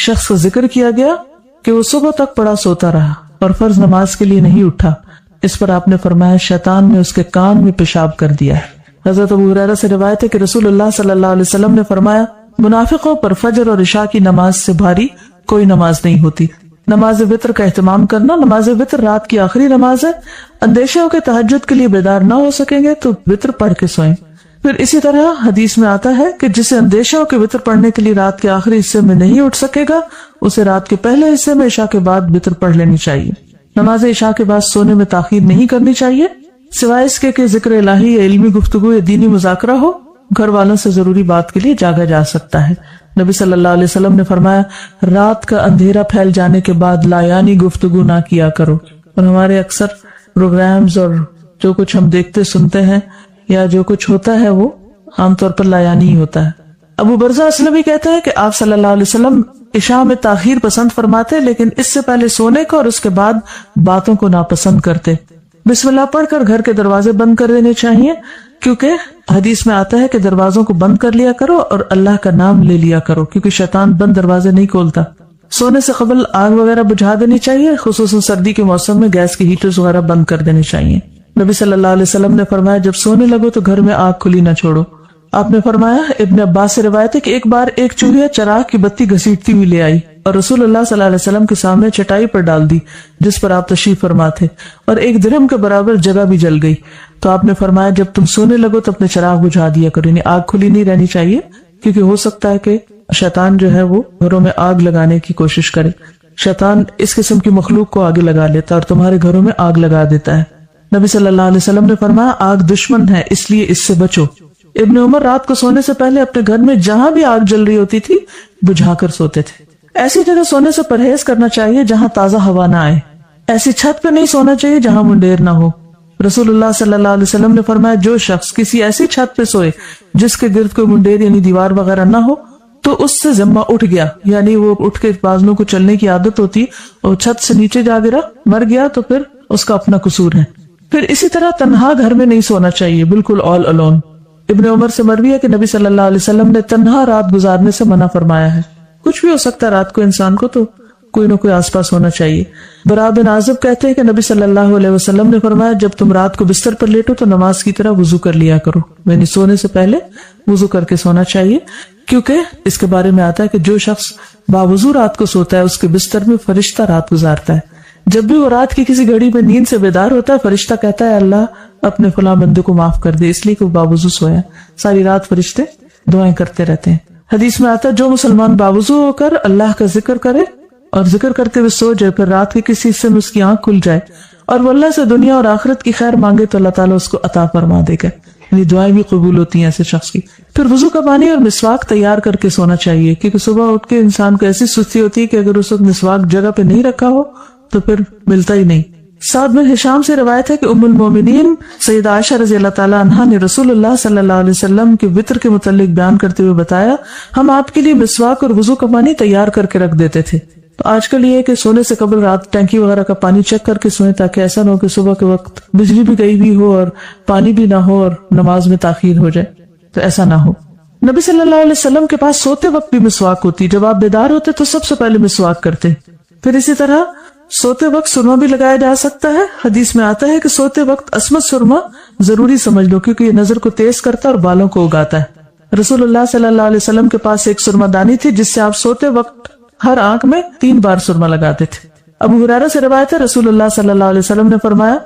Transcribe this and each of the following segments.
شخص کا ذکر کیا گیا کہ وہ صبح تک پڑا سوتا رہا اور فرض نماز کے لیے نہیں اٹھا، اس پر آپ نے فرمایا شیطان نے اس کے کان میں پیشاب کر دیا ہے۔ حضرت ابو ہریرہ سے روایت ہے کہ رسول اللہ صلی اللہ علیہ وسلم نے فرمایا منافقوں پر فجر اور عشاء کی نماز سے بھاری کوئی نماز نہیں ہوتی۔ نماز وتر کا اہتمام کرنا، نماز وتر رات کی آخری نماز ہے، اندیشہ ہو کہ تہجد کے لیے بیدار نہ ہو سکیں گے تو وتر پڑھ کے سوئیں۔ پھر اسی طرح حدیث میں آتا ہے کہ جسے اندیشہ ہو کہ وتر پڑھنے کے لیے رات کے آخری حصے میں نہیں اٹھ سکے گا، اسے رات کے پہلے حصے میں عشاء کے بعد وتر پڑھ لینی چاہیے۔ نماز عشاء کے بعد سونے میں تاخیر نہیں کرنی چاہیے، سوائے اس کے کہ ذکر الہی یا علمی گفتگو یا دینی مذاکرہ ہو، گھر والوں سے ضروری بات کے لیے جاگا جا سکتا ہے۔ نبی صلی اللہ علیہ وسلم نے فرمایا رات کا اندھیرا پھیل جانے کے بعد لایانی گفتگو نہ کیا کرو، اور ہمارے اکثر پروگرامز اور جو کچھ ہم دیکھتے سنتے ہیں یا جو کچھ ہوتا ہے وہ عام طور پر لایانی ہی ہوتا ہے۔ ابو برزہ اسلمی کہتے ہیں کہ آپ صلی اللہ علیہ وسلم عشاء میں تاخیر پسند فرماتے لیکن اس سے پہلے سونے کو اور اس کے بعد باتوں کو ناپسند کرتے۔ بسم اللہ پڑھ کر گھر کے دروازے بند کر دینے چاہیے، کیونکہ حدیث میں آتا ہے کہ دروازوں کو بند کر لیا کرو اور اللہ کا نام لے لیا کرو، کیونکہ شیطان بند دروازے نہیں کھولتا۔ سونے سے قبل آگ وغیرہ بجھا دینی چاہیے، خصوصاً سردی کے موسم میں گیس کے ہیٹرز وغیرہ بند کر دینے چاہیے۔ نبی صلی اللہ علیہ وسلم نے فرمایا جب سونے لگو تو گھر میں آگ کھلی نہ چھوڑو۔ آپ نے فرمایا ابن عباس سے روایت ہے کہ ایک بار ایک چوہیا چراغ کی بتی گھسیٹتی ہوئی لے آئی اور رسول اللہ صلی اللہ علیہ وسلم کے سامنے چٹائی پر ڈال دی جس پر آپ تشریف فرما تھے، اور ایک درہم کے برابر جگہ بھی جل گئی۔ تو آپ نے فرمایا جب تم سونے لگو تو اپنے چراغ بجھا دیا کرو، یعنی آگ کھلی نہیں رہنی چاہیے، کیونکہ ہو سکتا ہے کہ شیطان جو ہے وہ گھروں میں آگ لگانے کی کوشش کرے۔ شیطان اس قسم کی مخلوق کو آگے لگا لیتا ہے اور تمہارے گھروں میں آگ لگا دیتا ہے۔ نبی صلی اللہ علیہ وسلم نے فرمایا آگ دشمن ہے، اس لیے اس سے بچو۔ ابن عمر رات کو سونے سے پہلے اپنے گھر میں جہاں بھی آگ جل رہی ہوتی تھی بجھا کر سوتے تھے۔ ایسی جگہ سونے سے پرہیز کرنا چاہیے جہاں تازہ ہوا نہ آئے، ایسی چھت پہ نہیں سونا چاہیے جہاں منڈیر نہ ہو۔ رسول اللہ صلی اللہ علیہ وسلم نے فرمایا جو شخص کسی ایسی چھت پہ سوئے جس کے گرد کوئی منڈیر یعنی دیوار وغیرہ نہ ہو تو اس سے ذمہ اٹھ گیا، یعنی وہ اٹھ کے بازلوں کو چلنے کی عادت ہوتی اور چھت سے نیچے جا گرا مر گیا تو پھر اس کا اپنا قصور ہے۔ پھر اسی طرح تنہا گھر میں نہیں سونا چاہیے، بالکل آل الون۔ ابن عمر سے مروی ہے کہ نبی صلی اللہ علیہ وسلم نے تنہا رات گزارنے سے منع فرمایا ہے۔ کچھ بھی ہو سکتا ہے رات کو انسان کو، تو کوئی نہ کوئی آس پاس ہونا چاہیے۔ براء بن عازب کہتے ہیں کہ نبی صلی اللہ علیہ وسلم نے فرمایا جب تم رات کو بستر پر لیٹو تو نماز کی طرح وضو کر لیا کرو، یعنی سونے سے پہلے وضو کر کے سونا چاہیے، کیونکہ اس کے بارے میں آتا ہے کہ جو شخص باوضو رات کو سوتا ہے اس کے بستر میں فرشتہ رات گزارتا ہے۔ جب بھی وہ رات کی کسی گھڑی میں نیند سے بیدار ہوتا ہے فرشتہ کہتا ہے اللہ اپنے فلاں بندے کو معاف کر دے، اس لیے کہ وہ باوضو سویا۔ ساری رات فرشتے دعائیں کرتے رہتے ہیں۔ حدیث میں آتا ہے جو مسلمان باوضو ہو کر اللہ کا ذکر کرے اور ذکر کرتے ہوئے سو جائے، پھر رات کے کسی حصے میں اس کی آنکھ کھل جائے اور وہ اللہ سے دنیا اور آخرت کی خیر مانگے تو اللہ تعالیٰ اس کو عطا فرما دے گا، یعنی دعائیں بھی قبول ہوتی ہیں ایسے شخص کی۔ پھر وضو کا پانی اور مسواک تیار کر کے سونا چاہیے، کیونکہ صبح اٹھ کے انسان کو ایسی سستی ہوتی ہے کہ اگر اس وقت مسواک جگہ پہ نہیں رکھا ہو تو پھر ملتا ہی نہیں۔ سعد بن ہشام سے روایت ہے کہ ام المومنین سیدہ عائشہ رضی اللہ تعالیٰ عنہا نے رسول اللہ صلی اللہ علیہ وسلم کے وطر کے متعلق بیان کرتے ہوئے بتایا ہم آپ کے لیے مسواک اور وضو کا پانی تیار کر کے رکھ دیتے تھے۔ تو آج کل یہ ہے کہ سونے سے قبل رات ٹینکی وغیرہ کا پانی چیک کر کے سوئیں، تاکہ ایسا نہ ہو کہ صبح کے وقت بجلی بھی گئی بھی ہو اور پانی بھی نہ ہو اور نماز میں تاخیر ہو جائے، تو ایسا نہ ہو۔ نبی صلی اللہ علیہ وسلم کے پاس سوتے وقت بھی مسواک ہوتی، جب آپ بیدار ہوتے تو سب سے پہلے مسواک کرتے۔ پھر اسی طرح سوتے وقت سرما بھی لگایا جا سکتا ہے۔ حدیث میں آتا ہے کہ سوتے وقت عصمت سرما ضروری سمجھ لو، کیونکہ یہ نظر کو تیز کرتا ہے اور بالوں کو اگاتا ہے۔ رسول اللہ صلی اللہ علیہ وسلم کے پاس ایک سرما دانی تھی جس سے آپ سوتے وقت ہر آنکھ میں 3 بار سرما لگاتے تھے۔ ابو ہریرہ سے روایت ہے رسول اللہ صلی اللہ علیہ وسلم نے فرمایا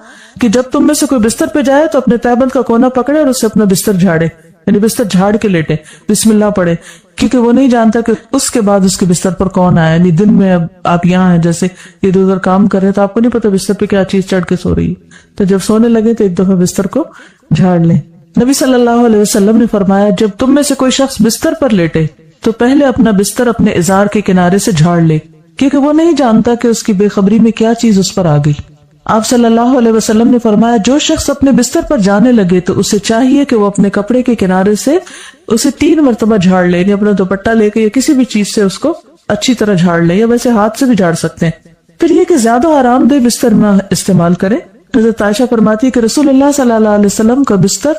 کہ جب تم میں سے کوئی بستر پہ جائے تو اپنے تہبند کا کونا پکڑے اور اس سے اپنا بستر جھاڑے، یعنی بستر جھاڑ کے لیٹے، بسم اللہ پڑھے، کیونکہ وہ نہیں جانتا کہ اس کے بعد اس کے بستر پر کون آیا۔ یعنی دن میں اب آپ یہاں ہیں، جیسے ادھر ادھر کام کر رہے تو آپ کو نہیں پتا بستر پہ کیا چیز چڑھ کے سو رہی ہے، تو جب سونے لگے تو ایک دفعہ بستر کو جھاڑ لیں۔ نبی صلی اللہ علیہ وسلم نے فرمایا جب تم میں سے کوئی شخص بستر پر لیٹے تو پہلے اپنا بستر اپنے ازار کے کنارے سے جھاڑ لے، کیونکہ وہ نہیں جانتا کہ اس کی بے خبری میں کیا چیز اس پر آ گئی۔ آپ صلی اللہ علیہ وسلم نے فرمایا جو شخص اپنے بستر پر جانے لگے تو اسے چاہیے کہ وہ اپنے کپڑے کے کنارے سے اسے 3 مرتبہ جھاڑ لے، یعنی اپنا دوپٹہ لے کے یا کسی بھی چیز سے اس کو اچھی طرح جھاڑ لے، یا ویسے ہاتھ سے بھی جھاڑ سکتے ہیں۔ پھر یہ کہ زیادہ آرام دہ بستر نہ استعمال کریں۔ حضرت عائشہ فرماتی ہے کہ رسول اللہ صلی اللہ علیہ وسلم کا بستر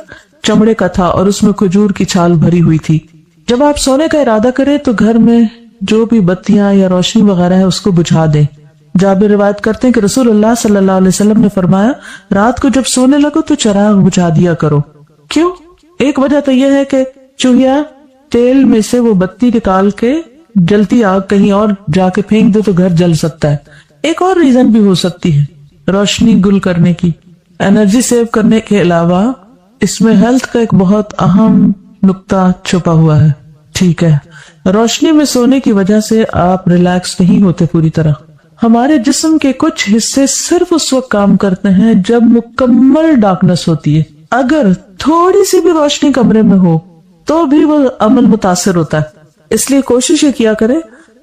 چمڑے کا تھا اور اس میں کھجور کی چھال بھری ہوئی تھی۔ جب آپ سونے کا ارادہ کریں تو گھر میں جو بھی بتیاں یا روشنی وغیرہ ہے اس کو بجھا دیں۔ جابر روایت کرتے ہیں کہ رسول اللہ صلی اللہ علیہ وسلم نے فرمایا، رات کو جب سونے لگو تو چراغ بجھا دیا کرو۔ کیوں؟ ایک وجہ تو یہ ہے کہ چوہیا تیل میں سے وہ بتی نکال کے جلتی آگ کہیں اور جا کے پھینک دے تو گھر جل سکتا ہے۔ ایک اور ریزن بھی ہو سکتی ہے روشنی گل کرنے کی، انرجی سیو کرنے کے علاوہ اس میں ہیلتھ کا ایک بہت اہم نقطہ چھپا ہوا ہے۔ ٹھیک ہے، روشنی میں سونے کی وجہ سے آپ ریلیکس نہیں ہوتے پوری طرح۔ ہمارے جسم کے کچھ حصے صرف اس وقت کام کرتے ہیں جب مکمل ڈارکنس ہوتی ہے۔ اگر تھوڑی سی بھی روشنی کمرے میں ہو تو بھی وہ عمل متاثر ہوتا ہے۔ اس لیے کوشش یہ کیا کریں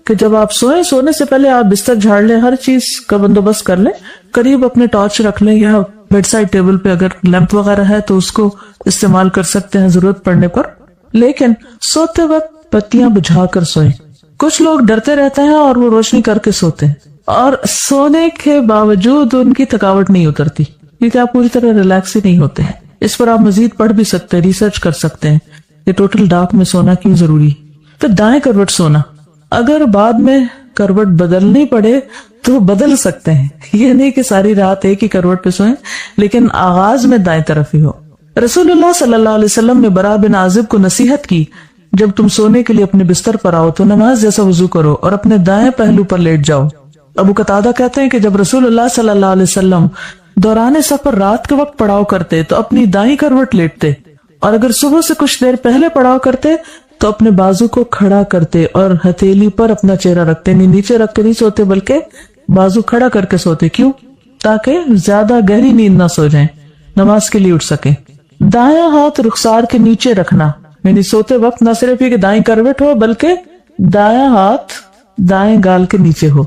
کہ جب آپ سوئیں، سونے سے پہلے آپ بستر جھاڑ لیں، ہر چیز کا بندوبست کر لیں، قریب اپنے ٹارچ رکھ لیں یا بیڈ سائڈ ٹیبل پہ اگر لیمپ وغیرہ ہے تو اس کو استعمال کر سکتے ہیں ضرورت پڑنے پر، لیکن سوتے وقت بتیاں بجھا کر سوئیں۔ کچھ لوگ ڈرتے رہتے ہیں اور وہ روشنی کر کے سوتے ہیں، اور سونے کے باوجود ان کی تھکاوٹ نہیں اترتی کیونکہ آپ پوری طرح ریلیکس ہی نہیں ہوتے ہیں۔ اس پر آپ مزید پڑھ بھی سکتے ہیں، ریسرچ کر سکتے ہیں کہ ٹوٹل ڈارک میں سونا کیوں ضروری۔ پھر دائیں کروٹ سونا، اگر بعد میں کروٹ بدلنی پڑے تو بدل سکتے ہیں، یہ نہیں کہ ساری رات ایک ہی کروٹ پہ سوئیں، لیکن آغاز میں دائیں طرف ہی ہو۔ رسول اللہ صلی اللہ علیہ وسلم نے برا بن عازب کو نصیحت کی، جب تم سونے کے لیے اپنے بستر پر آؤ تو نماز جیسا وضو کرو اور اپنے دائیں پہلو پر لیٹ جاؤ۔ ابو قتادہ کہتے ہیں کہ جب رسول اللہ صلی اللہ علیہ وسلم دوران سفر رات کے وقت پڑاؤ کرتے تو اپنی دائیں کروٹ لیٹتے، اور اگر صبح سے کچھ دیر پہلے پڑاؤ کرتے تو اپنے بازو کو کھڑا کرتے اور ہتھیلی پر اپنا چہرہ رکھتے، نہیں نیچے رکھ کے نہیں سوتے بلکہ بازو کھڑا کر کے سوتے۔ کیوں؟ تاکہ زیادہ گہری نیند نہ سو جائیں، نماز کے لیے اٹھ سکیں۔ دایاں ہاتھ رخسار کے نیچے رکھنا، یعنی سوتے وقت نہ صرف یہ کہ دائیں کروٹ ہو بلکہ دایاں ہاتھ دائیں گال کے نیچے ہو۔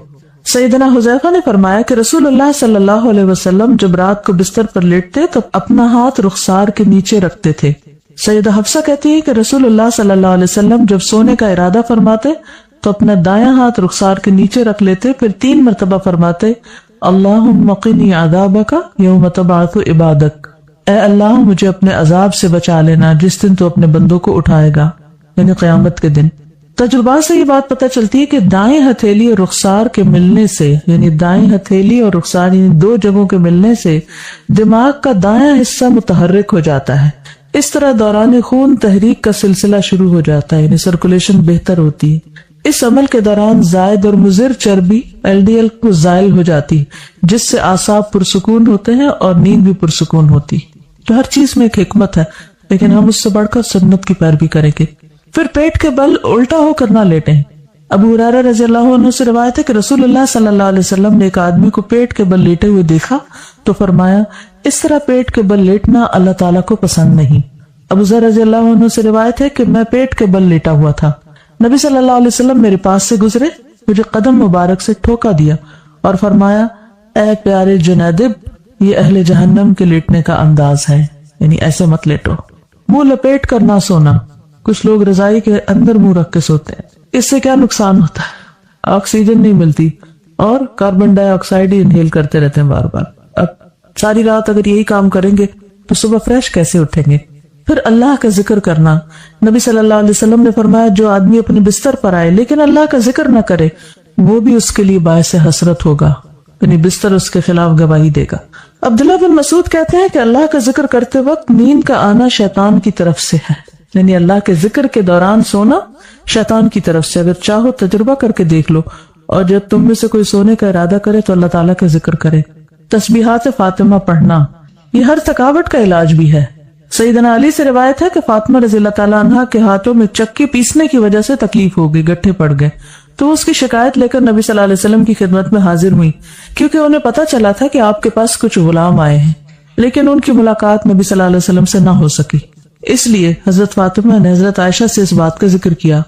سیدنا حذیفہ نے فرمایا کہ رسول اللہ صلی اللہ علیہ وسلم جب رات کو بستر پر لیٹتے تو اپنا ہاتھ رخسار کے نیچے رکھتے تھے۔ سیدہ حفصہ کہتی ہے کہ رسول اللہ صلی اللہ علیہ وسلم جب سونے کا ارادہ فرماتے تو اپنا دایاں ہاتھ رخسار کے نیچے رکھ لیتے، پھر 3 مرتبہ فرماتے، اللہم قنی عذابک یوم تبعث عبادک، اے اللہ مجھے اپنے عذاب سے بچا لینا جس دن تو اپنے بندوں کو اٹھائے گا، یعنی قیامت کے دن۔ تجربات سے یہ بات پتہ چلتی ہے کہ دائیں ہتھیلی اور رخسار کے ملنے سے، یعنی دائیں ہتھیلی اور رخسار یعنی 2 جگہوں کے ملنے سے دماغ کا دایاں حصہ متحرک ہو جاتا ہے۔ اس طرح دوران خون تحریک کا سلسلہ شروع ہو جاتا ہے، یعنی سرکولیشن بہتر ہوتی ہے۔ اس عمل کے دوران زائد اور مضر چربی LDL کو زائل ہو جاتی، جس سے اعصاب پرسکون ہوتے ہیں اور نیند بھی پرسکون ہوتی۔ تو ہر چیز میں ایک حکمت ہے، لیکن ہم اس سے بڑھ کر سنت کی پیروی کریں گے۔ پھر پیٹ کے بل الٹا ہو کر نہ لیٹیں۔ ابو ہریرہ رضی اللہ عنہ سے روایت ہے کہ رسول اللہ صلی اللہ علیہ وسلم نے ایک آدمی کو پیٹ کے بل لیٹے ہوئے دیکھا تو فرمایا، اس طرح پیٹ کے بل لیٹنا اللہ تعالیٰ کو پسند نہیں۔ ابو ذر رضی اللہ عنہ سے روایت ہے کہ میں پیٹ کے بل لیٹا ہوا تھا، نبی صلی اللہ علیہ وسلم میرے پاس سے گزرے، مجھے قدم مبارک سے ٹھوکا دیا اور فرمایا، اے پیارے جنیدب، یہ اہل جہنم کے لیٹنے کا انداز ہے، یعنی ایسے مت لیٹو۔ منہ لپیٹ کر نہ سونا، کچھ لوگ رضائی کے اندر منہ رکھ کے سوتے ہیں، اس سے کیا نقصان ہوتا ہے؟ آکسیجن نہیں ملتی اور کاربن ڈائی آکسائڈ ہی انہیل کرتے رہتے ہیں بار بار۔ اب ساری رات اگر یہی کام کریں گے تو صبح فریش کیسے اٹھیں گے؟ پھر اللہ کا ذکر کرنا، نبی صلی اللہ علیہ وسلم نے فرمایا، جو آدمی اپنے بستر پر آئے لیکن اللہ کا ذکر نہ کرے وہ بھی اس کے لیے باعث حسرت ہوگا، یعنی بستر اس کے خلاف گواہی دے گا۔ عبداللہ بن مسعود کہتے ہیں کہ اللہ کا ذکر کرتے وقت نیند کا آنا شیطان کی طرف سے ہے، یعنی اللہ کے ذکر کے دوران سونا شیطان کی طرف سے۔ اگر چاہو تجربہ کر کے دیکھ لو، اور جب تم میں سے کوئی سونے کا ارادہ کرے تو اللہ تعالیٰ کا ذکر کرے۔ تسبیحات فاطمہ پڑھنا، یہ ہر تھکاوٹ کا علاج بھی ہے۔ سیدنا علی سے روایت ہے کہ فاطمہ رضی اللہ تعالیٰ عنہ کے ہاتھوں میں چکی پیسنے کی وجہ سے تکلیف ہو گئی، گٹھے پڑ گئے، تو اس کی شکایت لے کر نبی صلی اللہ علیہ وسلم کی خدمت میں حاضر ہوئی، کیونکہ انہیں پتا چلا تھا کہ آپ کے پاس کچھ غلام آئے ہیں، لیکن ان کی ملاقات نبی صلی اللہ علیہ وسلم سے نہ ہو سکی۔ اس لیے حضرت فاطمہ نے حضرت عائشہ سے اس بات کا ذکر کیا۔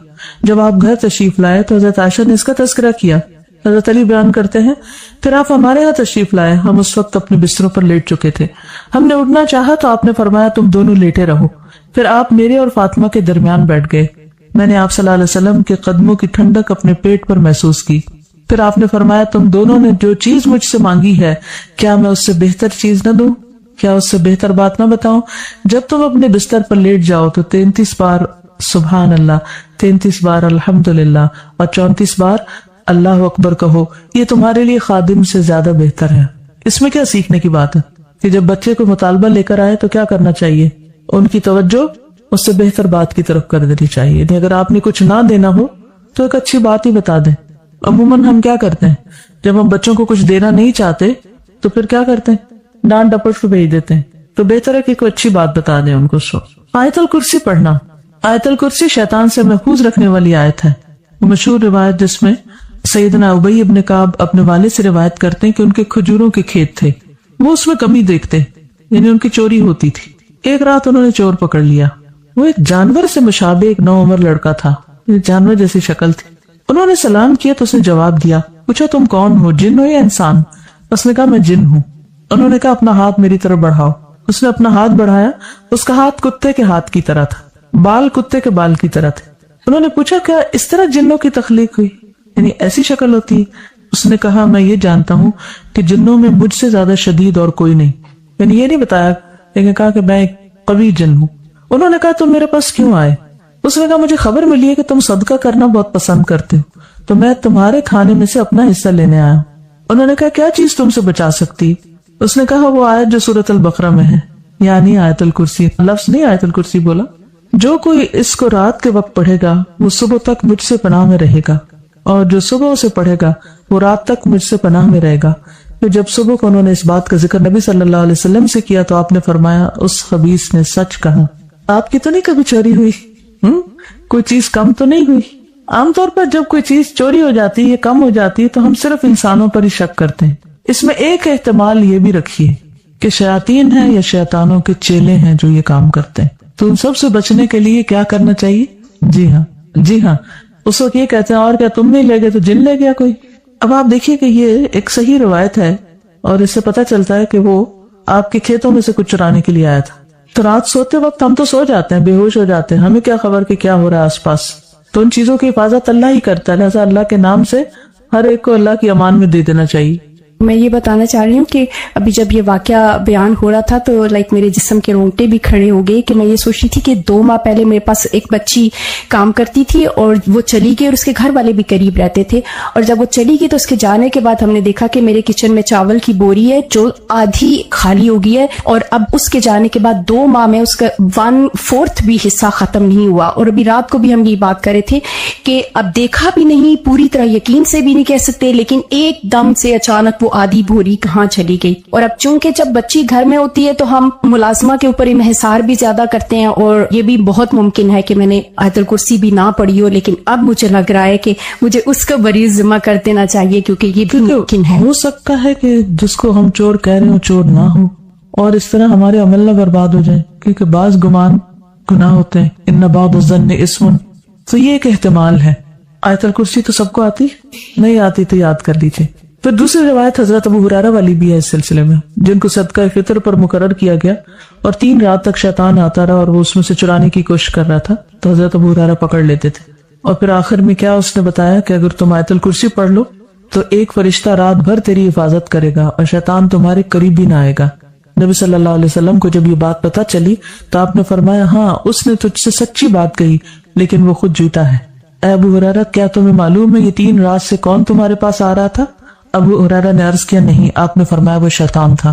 جب آپ گھر تشریف لائے تو حضرت عائشہ نے اس کا تذکرہ کیا۔ حضرت علی بیان کرتے ہیں، پھر آپ ہمارے ہاں تشریف لائے، ہم اس وقت اپنے بستروں پر لیٹ چکے تھے، ہم نے اٹھنا چاہا تو آپ نے فرمایا تم دونوں لیٹے رہو، پھر آپ میرے اور فاطمہ کے درمیان بیٹھ گئے، میں نے آپ صلی اللہ علیہ وسلم کے قدموں کی ٹھنڈک اپنے پیٹ پر محسوس کی، پھر آپ نے فرمایا تم دونوں نے جو چیز مجھ سے مانگی ہے کیا میں اس سے بہتر چیز نہ دوں، کیا اس سے بہتر بات نہ بتاؤں؟ جب تم اپنے بستر پر لیٹ جاؤ تو 33 بار سبحان اللہ، 33 بار الحمدللہ اور 34 بار اللہ اکبر کہو، یہ تمہارے لیے خادم سے زیادہ بہتر ہے۔ اس میں کیا سیکھنے کی بات ہے کہ جب بچے کو مطالبہ لے کر آئے تو کیا کرنا چاہیے؟ ان کی توجہ اس سے بہتر بات کی طرف کر دینی چاہیے۔ یعنی اگر آپ نے کچھ نہ دینا ہو تو ایک اچھی بات ہی بتا دیں۔ عموماً ہم کیا کرتے ہیں جب ہم بچوں کو کچھ دینا نہیں چاہتے تو پھر کیا کرتے ہیں؟ ڈانٹ ڈپٹ کو بھیج دیتے ہیں۔ تو بہتر ہے کہ کوئی اچھی بات بتا دیں ان کو۔ آیت الکرسی پڑھنا، آیت الکرسی شیطان سے محفوظ رکھنے والی آیت ہے۔ مشہور روایت جس میں سیدنا ابی ابن کعب اپنے والد سے روایت کرتے ہیں کہ ان کے کھجوروں کے کھیت تھے، وہ اس میں کمی دیکھتے، یعنی ان کی چوری ہوتی تھی۔ ایک رات انہوں نے چور پکڑ لیا، وہ ایک جانور سے مشابہ ایک نوعمر لڑکا تھا، جانور جیسی شکل تھی۔ انہوں نے سلام کیا تو اس نے جواب دیا، پوچھا تم کون ہو، جن ہو یا انسان؟ اس نے کہا میں جن ہوں۔ انہوں نے کہا اپنا ہاتھ میری طرف بڑھاؤ۔ اس نے اپنا ہاتھ بڑھایا، اس کا ہاتھ کتے کے ہاتھ کی طرح تھا، بال کتے کے بال کی طرح تھے۔ انہوں نے پوچھا کیا اس طرح جنوں کی تخلیق ہوئی، یعنی ایسی شکل ہوتی ہے؟ اس نے کہا میں یہ جانتا ہوں کہ جنوں میں مجھ سے زیادہ شدید اور کوئی نہیں، یعنی یہ نہیں بتایا لیکن کہا کہ میں ایک قوی جن ہوں۔ انہوں نے کہا تم میرے پاس کیوں آئے؟ اس نے کہا مجھے خبر ملی ہے کہ تم صدقہ کرنا بہت پسند کرتے ہو، تو میں تمہارے کھانے میں سے اپنا حصہ لینے آیا ہوں۔ انہوں نے کہا کیا چیز تم سے بچا سکتی؟ اس نے کہا وہ آیت جو سورۃ البقرہ میں ہے، یعنی آیت الکرسی۔ لفظ نہیں آیت الکرسی بولا۔ جو کوئی اس کو رات کے وقت پڑھے گا وہ صبح تک مجھ سے پناہ میں رہے گا، اور جو صبح اسے پڑھے گا وہ رات تک مجھ سے پناہ میں رہے گا۔ پھر جب صبح کو انہوں نے اس بات کا ذکر نبی صلی اللہ علیہ وسلم سے کیا تو آپ نے فرمایا اس خبیث نے سچ کہا۔ آپ کی تو نہیں کبھی چوری ہوئی؟ کوئی چیز کم تو نہیں ہوئی؟ عام طور پر جب کوئی چیز چوری ہو جاتی ہے، کم ہو جاتی ہے، تو ہم صرف انسانوں پر ہی شک کرتے ہیں۔ اس میں ایک احتمال یہ بھی رکھیے کہ شیاطین ہیں یا شیطانوں کے چیلے ہیں جو یہ کام کرتے ہیں۔ تو ان سب سے بچنے کے لیے کیا کرنا چاہیے؟ جی ہاں اس وقت یہ کہتے ہیں اور کیا تم نہیں لے گئے تو جن لے گیا کوئی۔ اب آپ دیکھیے کہ یہ ایک صحیح روایت ہے اور اس سے پتہ چلتا ہے کہ وہ آپ کے کھیتوں میں سے کچھ چرانے کے لیے آیا تھا۔ تو رات سوتے وقت ہم تو سو جاتے ہیں، بے ہوش ہو جاتے ہیں، ہمیں کیا خبر کہ کیا ہو رہا ہے آس پاس۔ تو ان چیزوں کی حفاظت اللہ ہی کرتا ہے، لہٰذا اللہ کے نام سے ہر ایک کو اللہ کی امان میں دے دینا چاہیے۔ میں یہ بتانا چاہ رہی ہوں کہ ابھی جب یہ واقعہ بیان ہو رہا تھا تو میرے جسم کے رونگٹے بھی کھڑے ہو گئے کہ میں یہ سوچ رہی تھی کہ 2 ماہ پہلے میرے پاس ایک بچی کام کرتی تھی اور وہ چلی گئی اور اس کے گھر والے بھی قریب رہتے تھے، اور جب وہ چلی گئی تو اس کے جانے کے بعد ہم نے دیکھا کہ میرے کچن میں چاول کی بوری ہے جو آدھی خالی ہو گئی ہے، اور اب اس کے جانے کے بعد 2 ماہ میں اس کا 1/4 بھی حصہ ختم نہیں ہوا۔ اور ابھی رات کو بھی ہم یہ بات کر رہے تھے کہ اب دیکھا بھی نہیں، پوری طرح یقین سے بھی نہیں کہہ سکتے، لیکن ایک دم سے اچانک وہ آدھی بوری کہاں چلی گئی۔ اور اب چونکہ جب بچی گھر میں ہوتی ہے تو ہم ملازمہ کے اوپر انحصار بھی زیادہ کرتے ہیں، اور یہ بھی بہت ممکن ہے کہ میں نے آیت الکرسی بھی نہ پڑھی ہو، لیکن اب مجھے لگ رہا ہے کہ مجھے اس کا بریز ذمہ کر دینا چاہیے، کیونکہ یہ بھی ممکن ہے۔ ہو سکتا ہے کہ جس کو ہم چور کہہ رہے ہوں چور نہ ہو، اور اس طرح ہمارے عمل نہ برباد ہو جائیں، کیونکہ بعض گمان گناہ ہوتے ہیں، ان بعض الظن اسم۔ تو یہ ایک احتمال ہے۔ آیت الکرسی تو سب کو آتی نہیں آتی تو یاد کر لیجیے۔ پھر دوسری روایت حضرت ابو ہریرہ والی بھی ہے اس سلسلے میں، جن کو صدقہ فطر پر مقرر کیا گیا اور 3 رات تک شیطان آتا رہا اور وہ اس میں سے چرانے کی کوشش کر رہا تھا، تو حضرت ابو ہریرہ پکڑ لیتے تھے۔ اور پھر آخر میں کیا اس نے بتایا کہ اگر تم آیت الکرسی پڑھ لو تو ایک فرشتہ رات بھر تیری حفاظت کرے گا اور شیطان تمہارے قریب بھی نہ آئے گا۔ نبی صلی اللہ علیہ وسلم کو جب یہ بات پتہ چلی تو آپ نے فرمایا ہاں اس نے تجھ سے سچی بات کہی لیکن وہ خود جھوٹا ہے۔ اے ابو ہریرہ کیا تمہیں معلوم ہے یہ 3 رات سے کون تمہارے پاس آ رہا تھا؟ ابو ہریرہ نے عرض کیا نہیں، آپ نے فرمایا وہ شیطان تھا۔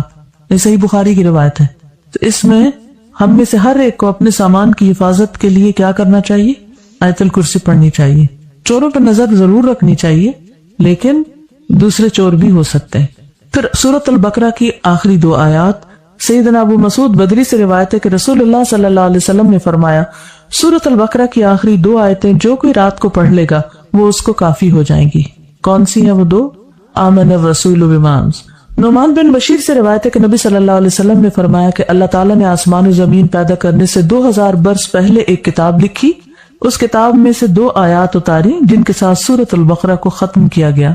یہ صحیح بخاری کی روایت ہے۔ تو اس میں ہم میں سے ہر ایک کو اپنے سامان کی حفاظت کے لیے کیا کرنا چاہیے؟ آیت الکرسی پڑھنی چاہیے۔ چوروں پر نظر ضرور رکھنی چاہیے، لیکن دوسرے چور بھی ہو سکتے ہیں۔ پھر سورۃ البقرہ کی آخری 2 آیات، سیدنا ابو مسعود بدری سے روایت ہے کہ رسول اللہ صلی اللہ علیہ وسلم نے فرمایا سورۃ البقرہ کی آخری 2 آیتیں جو کوئی رات کو پڑھ لے گا وہ اس کو کافی ہو جائیں گی۔ کون سی ہیں وہ 2؟ آمن الرسول بما انزل۔ نعمان بن بشیر سے روایت ہے کہ نبی صلی اللہ علیہ وسلم نے فرمایا کہ اللہ تعالیٰ نے آسمان و زمین پیدا کرنے سے 2000 برس پہلے ایک کتاب لکھی، اس کتاب میں سے 2 آیات اتاری جن کے ساتھ سورۃ البقرہ کو ختم کیا گیا۔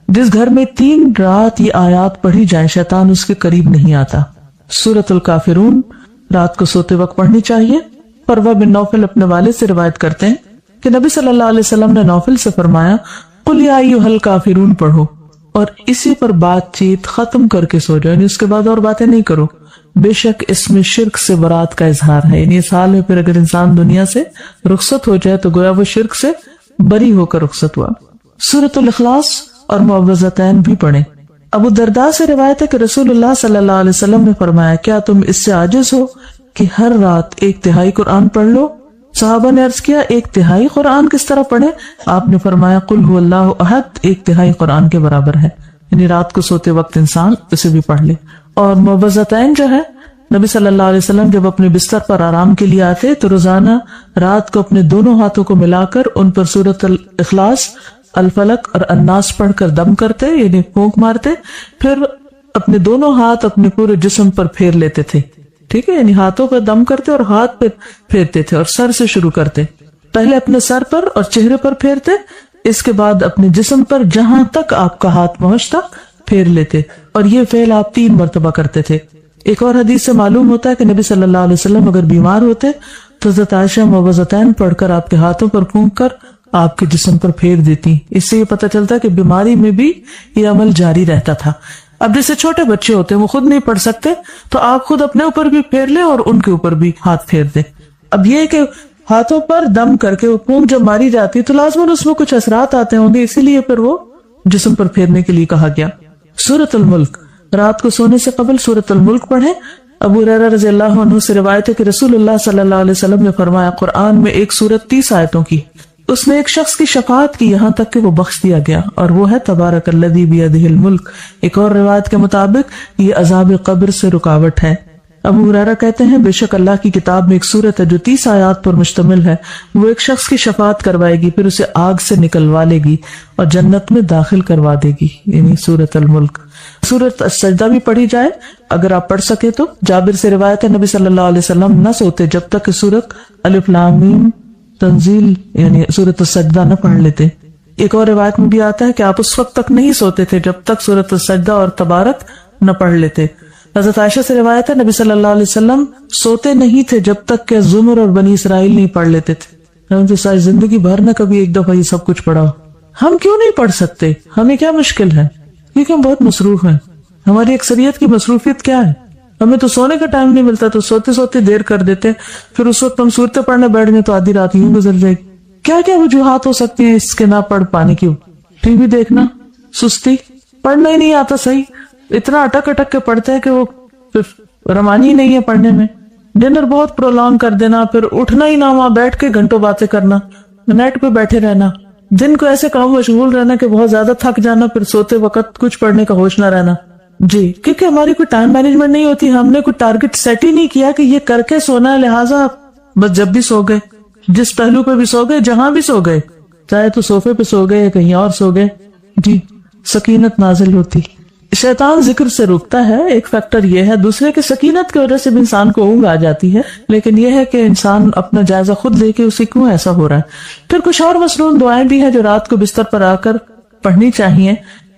جس گھر میں 3 رات یہ آیات پڑھی جائیں شیطان اس کے قریب نہیں آتا۔ سورۃ الکافرون رات کو سوتے وقت پڑھنی چاہیے۔ پروہ بن نوفل اپنے والد سے روایت کرتے ہیں کہ نبی صلی اللہ علیہ وسلم نے نوفل سے فرمایا قل یا ایھا الکافرون پڑھو اور اسی پر بات چیت ختم کر کے سو جاؤ، اس کے بعد اور باتیں نہیں کرو۔ بے شک اس میں شرک سے برات کا اظہار ہے، یعنی سال میں پھر اگر انسان دنیا سے رخصت ہو جائے تو گویا وہ شرک سے بری ہو کر رخصت ہوا۔ سورۃ الاخلاص اور معوذتین بھی پڑھیں۔ ابو الدرداء سے روایت ہے کہ رسول اللہ صلی اللہ علیہ وسلم نے فرمایا، کیا تم اس سے عاجز ہو کہ ہر رات 1/3 قرآن پڑھ لو؟ صحابہ نے عرض کیا 1/3 قرآن کس طرح پڑھیں؟ آپ نے فرمایا قل هو اللہ احد 1/3 قرآن کے برابر ہے، یعنی رات کو سوتے وقت انسان اسے بھی پڑھ لے۔ اور معوذتین جو ہے، نبی صلی اللہ علیہ وسلم جب اپنے بستر پر آرام کے لیے آتے تو روزانہ رات کو اپنے دونوں ہاتھوں کو ملا کر ان پر سورۃ الاخلاص، الفلق اور الناس پڑھ کر دم کرتے، یعنی پھونک مارتے، پھر اپنے دونوں ہاتھ اپنے پورے جسم پر پھیر لیتے تھے، ٹھیک ہے، یعنی ہاتھوں پر دم کرتے اور ہاتھ پہ پھیرتے تھے، اور سر سے شروع کرتے، پہلے اپنے سر پر اور چہرے پر پھیرتے، اس کے بعد اپنے جسم پر جہاں تک آپ کا ہاتھ پہنچتا پھیر لیتے، اور یہ فعل آپ 3 مرتبہ کرتے تھے۔ ایک اور حدیث سے معلوم ہوتا ہے کہ نبی صلی اللہ علیہ وسلم اگر بیمار ہوتے تو حضرت عائشہ معوذتین پڑھ کر آپ کے ہاتھوں پر پھونک کر آپ کے جسم پر پھیر دیتی۔ اس سے یہ پتہ چلتا ہے کہ بیماری میں بھی یہ عمل جاری رہتا تھا۔ اب جیسے چھوٹے بچے ہوتے ہیں وہ خود نہیں پڑھ سکتے تو آپ خود اپنے اوپر بھی پھیر لیں اور ان کے اوپر بھی ہاتھ پھیر دیں۔ اب یہ کہ ہاتھوں پر دم کر کے وہ پھونک جب ماری جاتی تو لازماً اس میں کچھ اثرات آتے ہوں گے، اسی لیے پھر وہ جسم پر پھیرنے کے لیے کہا گیا۔ سورۃ الملک، رات کو سونے سے قبل سورۃ الملک پڑھیں۔ ابو ہریرہ رضی اللہ عنہ سے روایت ہے کہ رسول اللہ صلی اللہ علیہ وسلم نے فرمایا، قرآن میں ایک سورت 30 آیتوں کی، اس نے ایک شخص کی شفاعت کی یہاں تک کہ وہ بخش دیا گیا، اور وہ ہے تبارک الذی بیدہ الملک۔ ایک اور روایت کے مطابق یہ عذاب قبر سے رکاوٹ ہے۔ ابو ہریرہ کہتے ہیں، بے شک اللہ کی کتاب میں ایک سورت ہے جو 30 آیات پر مشتمل ہے، وہ ایک شخص کی شفاعت کروائے گی، پھر اسے آگ سے نکلوا لے گی اور جنت میں داخل کروا دے گی، یعنی سورت الملک۔ سورت السجدہ بھی پڑھی جائے اگر آپ پڑھ سکے تو۔ جابر سے روایت ہے نبی صلی اللہ علیہ وسلم نہ سوتے جب تک کہ سورت الف لام میم تنزیل یعنی سورت السجدہ نہ پڑھ لیتے۔ ایک اور روایت میں بھی آتا ہے کہ آپ اس وقت تک نہیں سوتے تھے جب تک سورت السجدہ اور تبارک نہ پڑھ لیتے۔ حضرت عائشہ سے روایت ہے نبی صلی اللہ علیہ وسلم سوتے نہیں تھے جب تک کہ زمر اور بنی اسرائیل نہیں پڑھ لیتے تھے۔ ہم تو ساری زندگی بھر نہ کبھی ایک دفعہ یہ سب کچھ پڑھا ہو۔ ہم کیوں نہیں پڑھ سکتے؟ ہمیں کیا مشکل ہے؟ کیونکہ ہم بہت مصروف ہیں۔ ہماری اکثریت کی مصروفیت کیا ہے؟ ہمیں تو سونے کا ٹائم نہیں ملتا، تو سوتے سوتے دیر کر دیتے، پھر اس وقت ہم صورتیں پڑھنے بیٹھ گئے تو آدھی رات یوں گزر جائے گی۔ کیا کیا وجوہات ہو سکتی ہیں اس کے نہ پڑھ پانے کی؟ ٹی وی دیکھنا، سستی، پڑھنا ہی نہیں آتا صحیح، اتنا اٹک اٹک کے پڑھتے ہیں کہ وہ پھر روانی نہیں ہے پڑھنے میں۔ ڈنر بہت پرولونگ کر دینا، پھر اٹھنا ہی نہ، وہاں بیٹھ کے گھنٹوں باتیں کرنا، نیٹ پہ بیٹھے رہنا، دن کو ایسے کام مشغول رہنا کہ بہت زیادہ تھک جانا، پھر سوتے وقت کچھ پڑھنے کا ہوش نہ رہنا۔ جی، کیونکہ ہماری کوئی ٹائم مینجمنٹ نہیں ہوتی، ہم نے کوئی ٹارگٹ سیٹ ہی نہیں کیا کہ یہ کر کے سونا ہے، لہٰذا بس جب بھی سو گئے، جس پہلو پہ بھی سو گئے، جہاں بھی سو گئے، چاہے تو صوفے پہ سو گئے یا کہیں اور سو گئے، جی سکینت نازل ہوتی۔ شیطان ذکر سے روکتا ہے، ایک فیکٹر یہ ہے، دوسرے کی سکینت کی وجہ سے بھی انسان کو اونگ آ جاتی ہے، لیکن یہ ہے کہ انسان اپنا جائزہ خود لے کے اسے کیوں ایسا ہو رہا ہے۔ پھر کچھ اور مصنون دعائیں بھی ہیں جو رات کو بستر پر آ کر پڑھنی چاہیے۔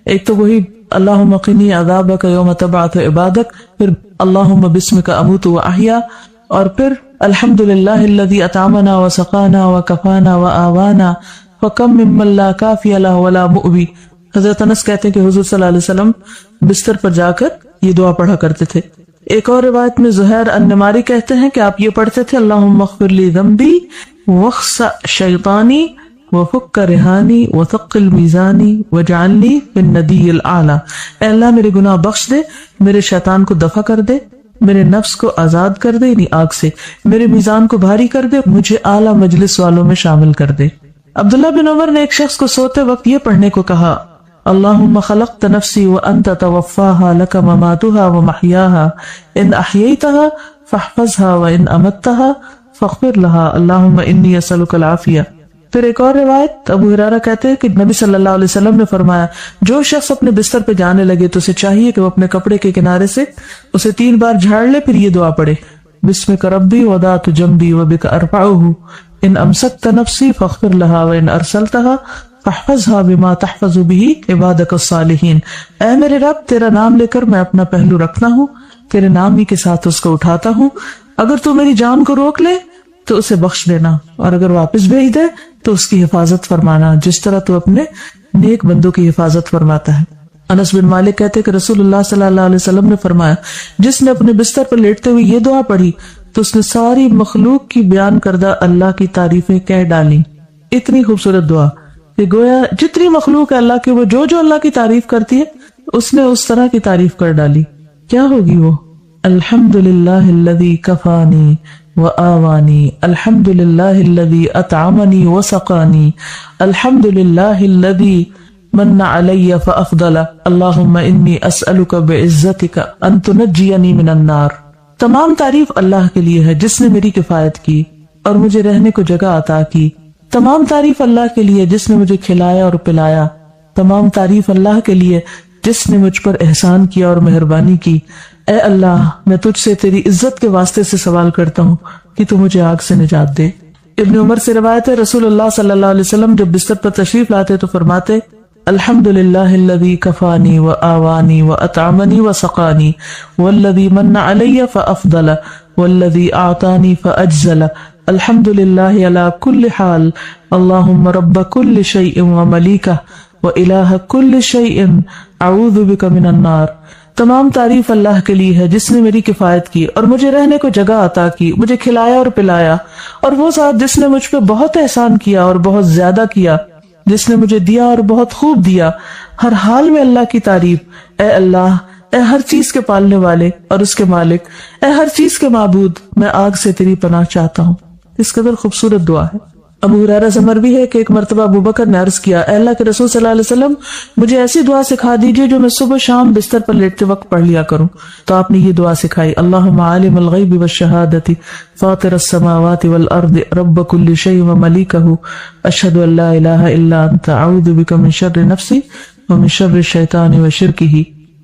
ایک تو وہی اللہم قنی عذابک یوم تبعث عبادک، پھر اللہم بسمک اموت واحیا، اور پھر الحمدللہ الذی اطعمنا وسقانا وکفانا وآوانا فکم ممن لا کافی لہ ولا مؤوی۔ حضرت انس کہتے ہیں کہ حضور صلی اللہ علیہ وسلم بستر پر جا کر یہ دعا پڑھا کرتے تھے۔ ایک اور روایت میں زہیر النماری کہتے ہیں کہ آپ یہ پڑھتے تھے، اللہم اغفر لی ذنبی واخسأ شیطانی وفک رہانی وثقل میزانی واجعلنی فی الندی الاعلی۔ اے اللہ میرے گناہ بخش دے، میرے شیطان کو دفع کر دے، میرے نفس کو آزاد کر دے یعنی آگ سے، میرے میزان کو بھاری کر دے، مجھے اعلیٰ مجلس والوں میں شامل کر دے۔ عبداللہ بن عمر نے ایک شخص کو سوتے وقت یہ پڑھنے کو کہا، اللہم خلقت نفسی وانت توفاها لک مماتها ومحیاها ان احییتها فاحفظها وان امتها فاغفر لها اللہم انی اسألک العافیہ۔ پھر ایک اور روایت ابو ہریرہ کہتے ہیں کہ نبی صلی اللہ علیہ وسلم نے فرمایا، جو شخص اپنے بستر پہ جانے لگے تو اسے چاہیے کہ وہ اپنے کپڑے کے کنارے سے اسے 3 بار جھاڑ لے، پھر یہ دعا پڑھے، بسمک ربی وضعت جنبی وبک ارفعہ ان امسکت نفسی فاغفر لها وان ارسلتها فاحفظها بما تحفظ به عبادك الصالحین۔ اے میرے رب، تیرا نام لے کر میں اپنا پہلو رکھتا ہوں، تیرے نام ہی کے ساتھ اس کو اٹھاتا ہوں، اگر تو میری جان کو روک لے تو اسے بخش دینا، اور اگر واپس بھیج دے تو اس کی حفاظت فرمانا، جس طرح تو اپنے نیک بندوں کی حفاظت فرماتا ہے۔ انس بن مالک کہتے کہ رسول اللہ صلی اللہ علیہ وسلم نے فرمایا جس نے اپنے بستر پر لیٹتے ہوئے یہ دعا پڑھی تو اس نے ساری مخلوق کی بیان کردہ اللہ کی تعریفیں کہہ ڈالی. اتنی خوبصورت دعا کہ گویا جتنی مخلوق ہے اللہ کی وہ جو اللہ کی تعریف کرتی ہے اس نے اس طرح کی تعریف کر ڈالی. کیا ہوگی وہ؟ الحمدللہ الذی کفانی وآوانی، الحمدللہ الذی اطعمنی وسقانی، الحمدللہ الذی من علی فافضل، اللہم انی اسألک بعزتک ان تنجینی من النار. تمام تعریف اللہ کے لیے ہے جس نے میری کفایت کی اور مجھے رہنے کو جگہ عطا کی. تمام تعریف اللہ کے لیے جس نے مجھے کھلایا اور پلایا. تمام تعریف اللہ کے لیے جس نے مجھ پر احسان کیا اور مہربانی کی. اے اللہ میں تجھ سے تیری عزت کے واسطے سے سوال کرتا ہوں کہ تو مجھے آگ سے نجات دے. ابن عمر سے روایت ہے رسول اللہ صلی اللہ علیہ وسلم جب بستر پر تشریف لاتے تو فرماتے الحمدللہ الذی کفانی وآوانی واطعمنی وسقانی والذی من علی فافضل والذی اعطانی فاجزل الحمدللہ علی کل حال اللہم رب کل شیء وملیکہ وإلہ کل شیء اعوذ بک من النار. تمام تعریف اللہ کے لیے ہے جس نے میری کفایت کی اور مجھے رہنے کو جگہ عطا کی، مجھے کھلایا اور پلایا، اور وہ ذات جس نے مجھ پہ بہت احسان کیا اور بہت زیادہ کیا، جس نے مجھے دیا اور بہت خوب دیا. ہر حال میں اللہ کی تعریف. اے اللہ، اے ہر چیز کے پالنے والے اور اس کے مالک، اے ہر چیز کے معبود، میں آگ سے تیری پناہ چاہتا ہوں. اس قدر خوبصورت دعا ہے. ابو ہریرہ سے مروی ہے کہ ایک مرتبہ ابو بکر نے عرض کیا اے اللہ کے رسول صلی اللہ علیہ وسلم مجھے ایسی دعا سکھا دیجئے جو میں صبح شام بستر پر لیٹتے وقت پڑھ لیا کروں. تو آپ نے یہ دعا سکھائی اللہم عالم الغیب والشہادۃ فاطر السماوات والارض رب کل شیء وملیکہ اشہد ان لا الہ الا انت اعوذ بک من شر نفسی ومن شر الشیطان وشرکہ.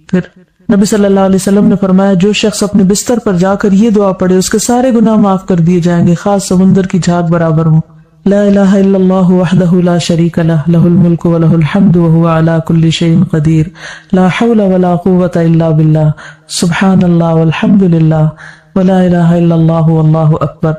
پھر نبی صلی اللہ علیہ وسلم نے فرمایا جو شخص اپنے بستر پر جا کر یہ دعا پڑھے اس کے سارے گناہ معاف کر دیے جائیں گے خاص سمندر کی جھاگ برابر ہوں. لا الہ الا اللہ وحدہ لا شریک لہ لہ الملک ولہ الحمد وہو علی کل شیء قدیر لا حول ولا قوة الا باللہ سبحان اللہ والحمد للہ ولا الہ الا اللہ واللہ اکبر.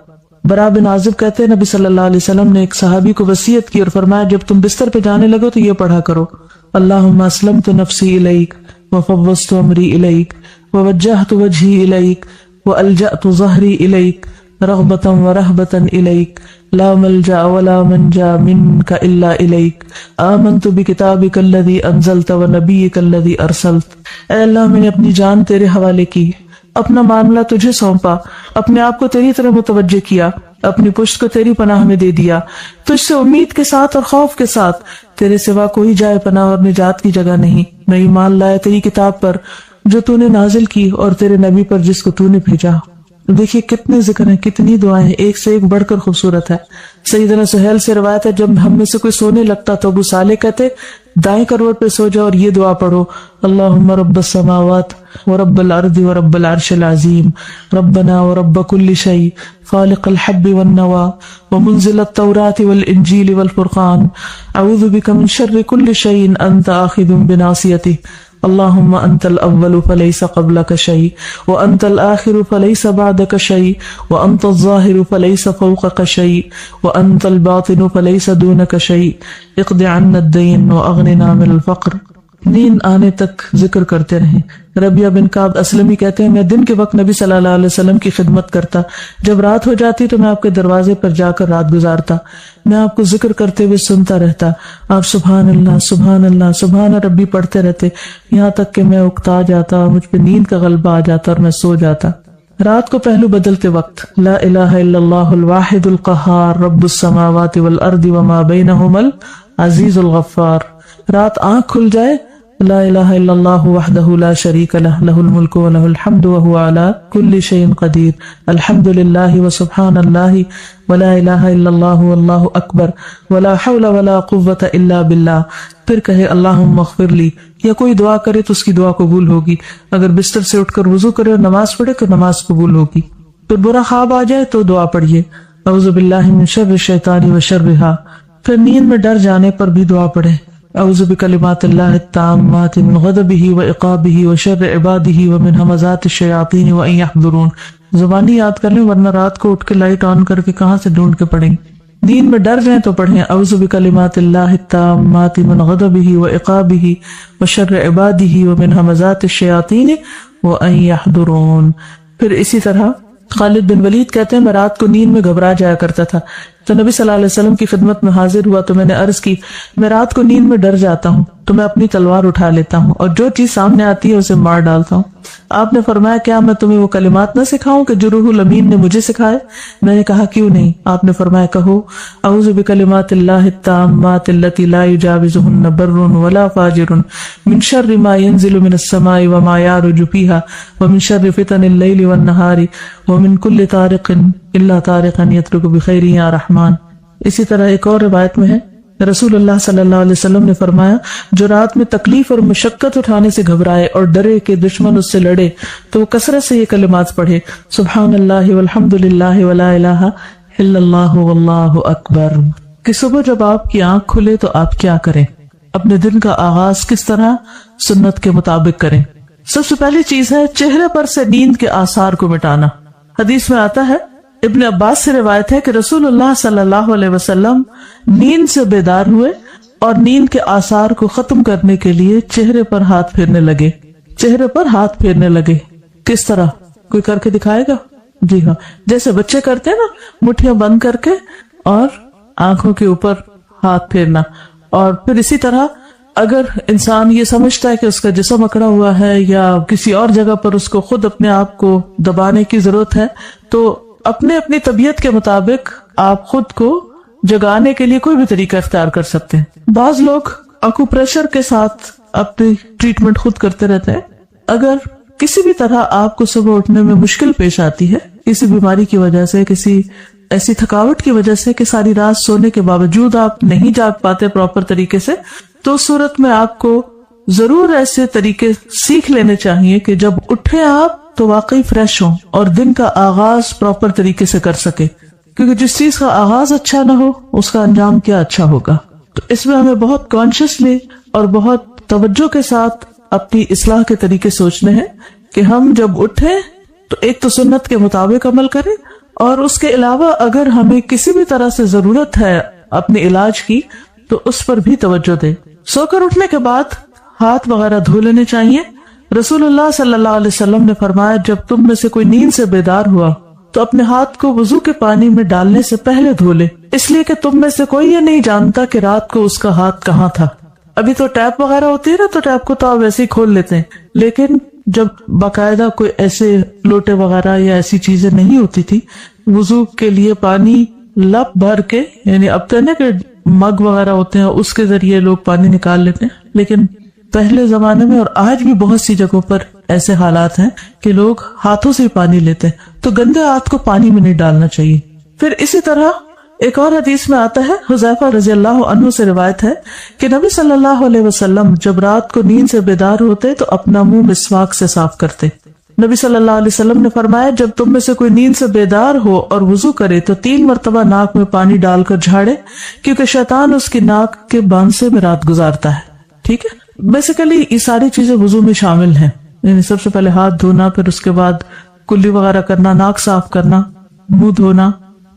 برا بن عازب کہتے ہیں نبی صلی اللہ علیہ وسلم نے ایک صحابی کو وصیت کی اور فرمایا جب تم بستر پہ جانے لگو تو یہ پڑھا کرو اللہم اسلمت نفسی الیک وفوضت امری الیک ووجہت وجہی الیک والجأت ظہری الیک رغبتا ورہبتا الیک لا ملجا ولا منجا منک الا الیک آمنت بکتابک الذی انزلت ونبیک الذی ارسلت. اے اللہ میں نے اپنی جان تیرے حوالے کی، اپنا معاملہ تجھے سونپا، اپنے آپ کو تیری طرف متوجہ کیا، اپنی پشت کو تیری پناہ میں دے دیا، تجھ سے امید کے ساتھ اور خوف کے ساتھ، تیرے سوا کوئی جائے پناہ اور نجات کی جگہ نہیں. میں ایمان لایا تیری کتاب پر جو تو نے نازل کی اور تیرے نبی پر جس کو تو نے بھیجا. دیکھیے کتنے ذکر ہیں، کتنی دعائیں ہیں، ایک سے ایک بڑھ کر خوبصورت ہے. سیدنا سہیل سے روایت ہے جب ہم میں سے کوئی سونے لگتا تو ابو صالح کہتے دائیں کروٹ پہ سو جاؤ اور یہ دعا پڑھو اللہم رب السماوات ورب الارض ورب العرش العظیم ربنا ورب کل شیء خالق الحب والنوا ومنزل التوراة والانجیل والفرقان اعوذ بک من شر کل شیء انت آخذ بناصیته اللہم انت الاول فلیس قبلک شیء وانت الآخر فلیس بعدک شیء وانت الظاہر فلیس فوقک شیء وانت الباطن فلیس دونک شیء اقض عنا الدین واغننا من الفقر. نیند آنے تک ذکر کرتے رہیں. ربیہ بن کعب اسلمی کہتے ہیں میں دن کے وقت نبی صلی اللہ علیہ وسلم کی خدمت کرتا، جب رات ہو جاتی تو میں آپ کے دروازے پر جا کر رات گزارتا، میں آپ کو ذکر کرتے ہوئے سنتا رہتا، آپ سبحان اللہ سبحان اللہ سبحان ربی پڑھتے رہتے یہاں تک کہ میں اکتا جاتا اور مجھ پہ نیند کا غلبہ آ جاتا اور میں سو جاتا. رات کو پہلو بدلتے وقت لا الہ الا اللہ الواحد القہار رب السماوات والارض وما بینہما العزیز الغفار. رات آنکھ کھل جائے لا الہ الا اللہ وحدہ لا شریک لہ لہ الملک ولہ الحمد وہو علی کل شیء قدیر الحمد للہ وسبحان اللہ ولا الہ الا اللہ واللہ اکبر ولا حول ولا قوة الا باللہ. پھر کہے اللہم اغفر لی، یا کوئی دعا کرے تو اس کی دعا قبول ہوگی. اگر بستر سے اٹھ کر وضو کرے اور نماز پڑھے تو نماز قبول ہوگی. پھر برا خواب آ جائے تو دعا پڑھیے اعوذ باللہ من شر الشیطان وشرہا. پھر نیند میں ڈر جانے پر بھی دعا پڑھے اعوذ بکلمات اللہ التامات من غضبہ وعقابہ وشر عبادہ ومن ہمزات الشیاطین وان یحضرون. زبانی یاد کر لیں ورنہ رات کو اٹھ کے لائٹ آن کر کے کہاں سے ڈھونڈ کے پڑھیں. نیند میں ڈر جائیں تو پڑھیں اعوذ بکلمات اللہ التامات من غضبہ وعقابہ وشر عبادہ ومن ہمزات الشیاطین وان یحضرون۔ پھر اسی طرح خالد بن ولید کہتے ہیں میں رات کو نیند میں گھبرا جایا کرتا تھا، تو نبی صلی اللہ علیہ وسلم کی خدمت میں حاضر ہوا تو میں نے عرض کی میں رات کو نیند میں ڈر جاتا ہوں تو میں اپنی تلوار اٹھا لیتا ہوں اور جو چیز سامنے آتی ہے اسے مار ڈالتا ہوں۔ آپ نے فرمایا کیا میں تمہیں وہ کلمات نہ سکھاؤں کہ جو روح الامین نے مجھے سکھائے؟ میں نے کہا کیوں نہیں؟ آپ نے فرمایا کہو اعوذ بکلمات اللہ التامات التی لا یجاوزہن بر ولا فاجر من شر ما ينزل من السماء وما يعرج فيها ومن شر فتن اللیل والنہار ومن کل طارق الا طارقا یترک بخیر یا رحمان۔ اسی طرح ایک اور روایت میں ہے رسول اللہ صلی اللہ علیہ وسلم نے فرمایا جو رات میں تکلیف اور مشقت اٹھانے سے گھبرائے اور ڈرے کہ دشمن اس سے لڑے تو وہ کثرت سے یہ کلمات پڑھے سبحان اللہ والحمد للہ ولا الہ الا اللہ واللہ اکبر، کہ صبح جب آپ کی آنکھ کھلے تو آپ کیا کریں، اپنے دن کا آغاز کس طرح سنت کے مطابق کریں۔ سب سے پہلی چیز ہے چہرے پر سے نیند کے آثار کو مٹانا۔ حدیث میں آتا ہے ابن عباس سے روایت ہے کہ رسول اللہ صلی اللہ علیہ وسلم نیند سے بیدار ہوئے اور نیند کے آثار کو ختم کرنے کے لیے چہرے پر ہاتھ پھیرنے لگے۔ چہرے پر ہاتھ پھیرنے لگے کس طرح؟ کوئی کر کے دکھائے گا؟ جی ہاں، جیسے بچے کرتے ہیں نا، مٹھیاں بند کر کے اور آنکھوں کے اوپر ہاتھ پھیرنا۔ اور پھر اسی طرح اگر انسان یہ سمجھتا ہے کہ اس کا جسم اکڑا ہوا ہے یا کسی اور جگہ پر اس کو خود اپنے آپ کو دبانے کی ضرورت ہے تو اپنی طبیعت کے مطابق آپ خود کو جگانے کے لیے کوئی بھی طریقہ اختیار کر سکتے ہیں۔ بعض لوگ اکوپریشر کے ساتھ اپنی ٹریٹمنٹ خود کرتے رہتے ہیں۔ اگر کسی بھی طرح آپ کو صبح اٹھنے میں مشکل پیش آتی ہے، کسی بیماری کی وجہ سے، کسی ایسی تھکاوٹ کی وجہ سے کہ ساری رات سونے کے باوجود آپ نہیں جاگ پاتے پراپر طریقے سے، تو اس صورت میں آپ کو ضرور ایسے طریقے سیکھ لینے چاہیے کہ جب اٹھے آپ تو واقعی فریش ہوں اور دن کا آغاز پراپر طریقے سے کر سکے، کیونکہ جس چیز کا آغاز اچھا نہ ہو اس کا انجام کیا اچھا ہوگا۔ تو اس میں ہمیں بہت کانشیسلی اور بہت توجہ کے ساتھ اپنی اصلاح کے طریقے سوچنے ہیں کہ ہم جب اٹھیں تو ایک تو سنت کے مطابق عمل کریں، اور اس کے علاوہ اگر ہمیں کسی بھی طرح سے ضرورت ہے اپنے علاج کی تو اس پر بھی توجہ دیں۔ سو کر اٹھنے کے بعد ہاتھ وغیرہ دھو لینے چاہیے۔ رسول اللہ صلی اللہ علیہ وسلم نے فرمایا جب تم میں سے کوئی نیند سے بیدار ہوا تو اپنے ہاتھ کو وضو کے پانی میں ڈالنے سے پہلے دھو لے، اس لیے کہ تم میں سے کوئی یہ نہیں جانتا کہ رات کو اس کا ہاتھ کہاں تھا۔ ابھی تو ٹیپ وغیرہ ہوتی ہے نا، تو ٹیپ کو تو آپ ویسے ہی کھول لیتے ہیں، لیکن جب باقاعدہ کوئی ایسے لوٹے وغیرہ یا ایسی چیزیں نہیں ہوتی تھی، وضو کے لیے پانی لپ بھر کے، یعنی اب تو نا کہ مگ وغیرہ ہوتے ہیں اس کے ذریعے لوگ پانی نکال لیتے ہیں، لیکن پہلے زمانے میں اور آج بھی بہت سی جگہوں پر ایسے حالات ہیں کہ لوگ ہاتھوں سے پانی لیتے ہیں، تو گندے ہاتھ کو پانی میں نہیں ڈالنا چاہیے۔ پھر اسی طرح ایک اور حدیث میں آتا ہے، حذیفہ رضی اللہ عنہ سے روایت ہے کہ نبی صلی اللہ علیہ وسلم جب رات کو نیند سے بیدار ہوتے تو اپنا منہ مسواک سے صاف کرتے۔ نبی صلی اللہ علیہ وسلم نے فرمایا جب تم میں سے کوئی نیند سے بیدار ہو اور وضو کرے تو 3 مرتبہ ناک میں پانی ڈال کر جھاڑے، کیونکہ شیطان اس کی ناک کے باندھے میں رات گزارتا ہے۔ ٹھیک ہے، بیسیکلی یہ ساری چیزیں وضو میں شامل ہیں، یعنی سب سے پہلے ہاتھ دھونا، پھر اس کے بعد کلی وغیرہ کرنا، ناک صاف کرنا، منہ دھونا۔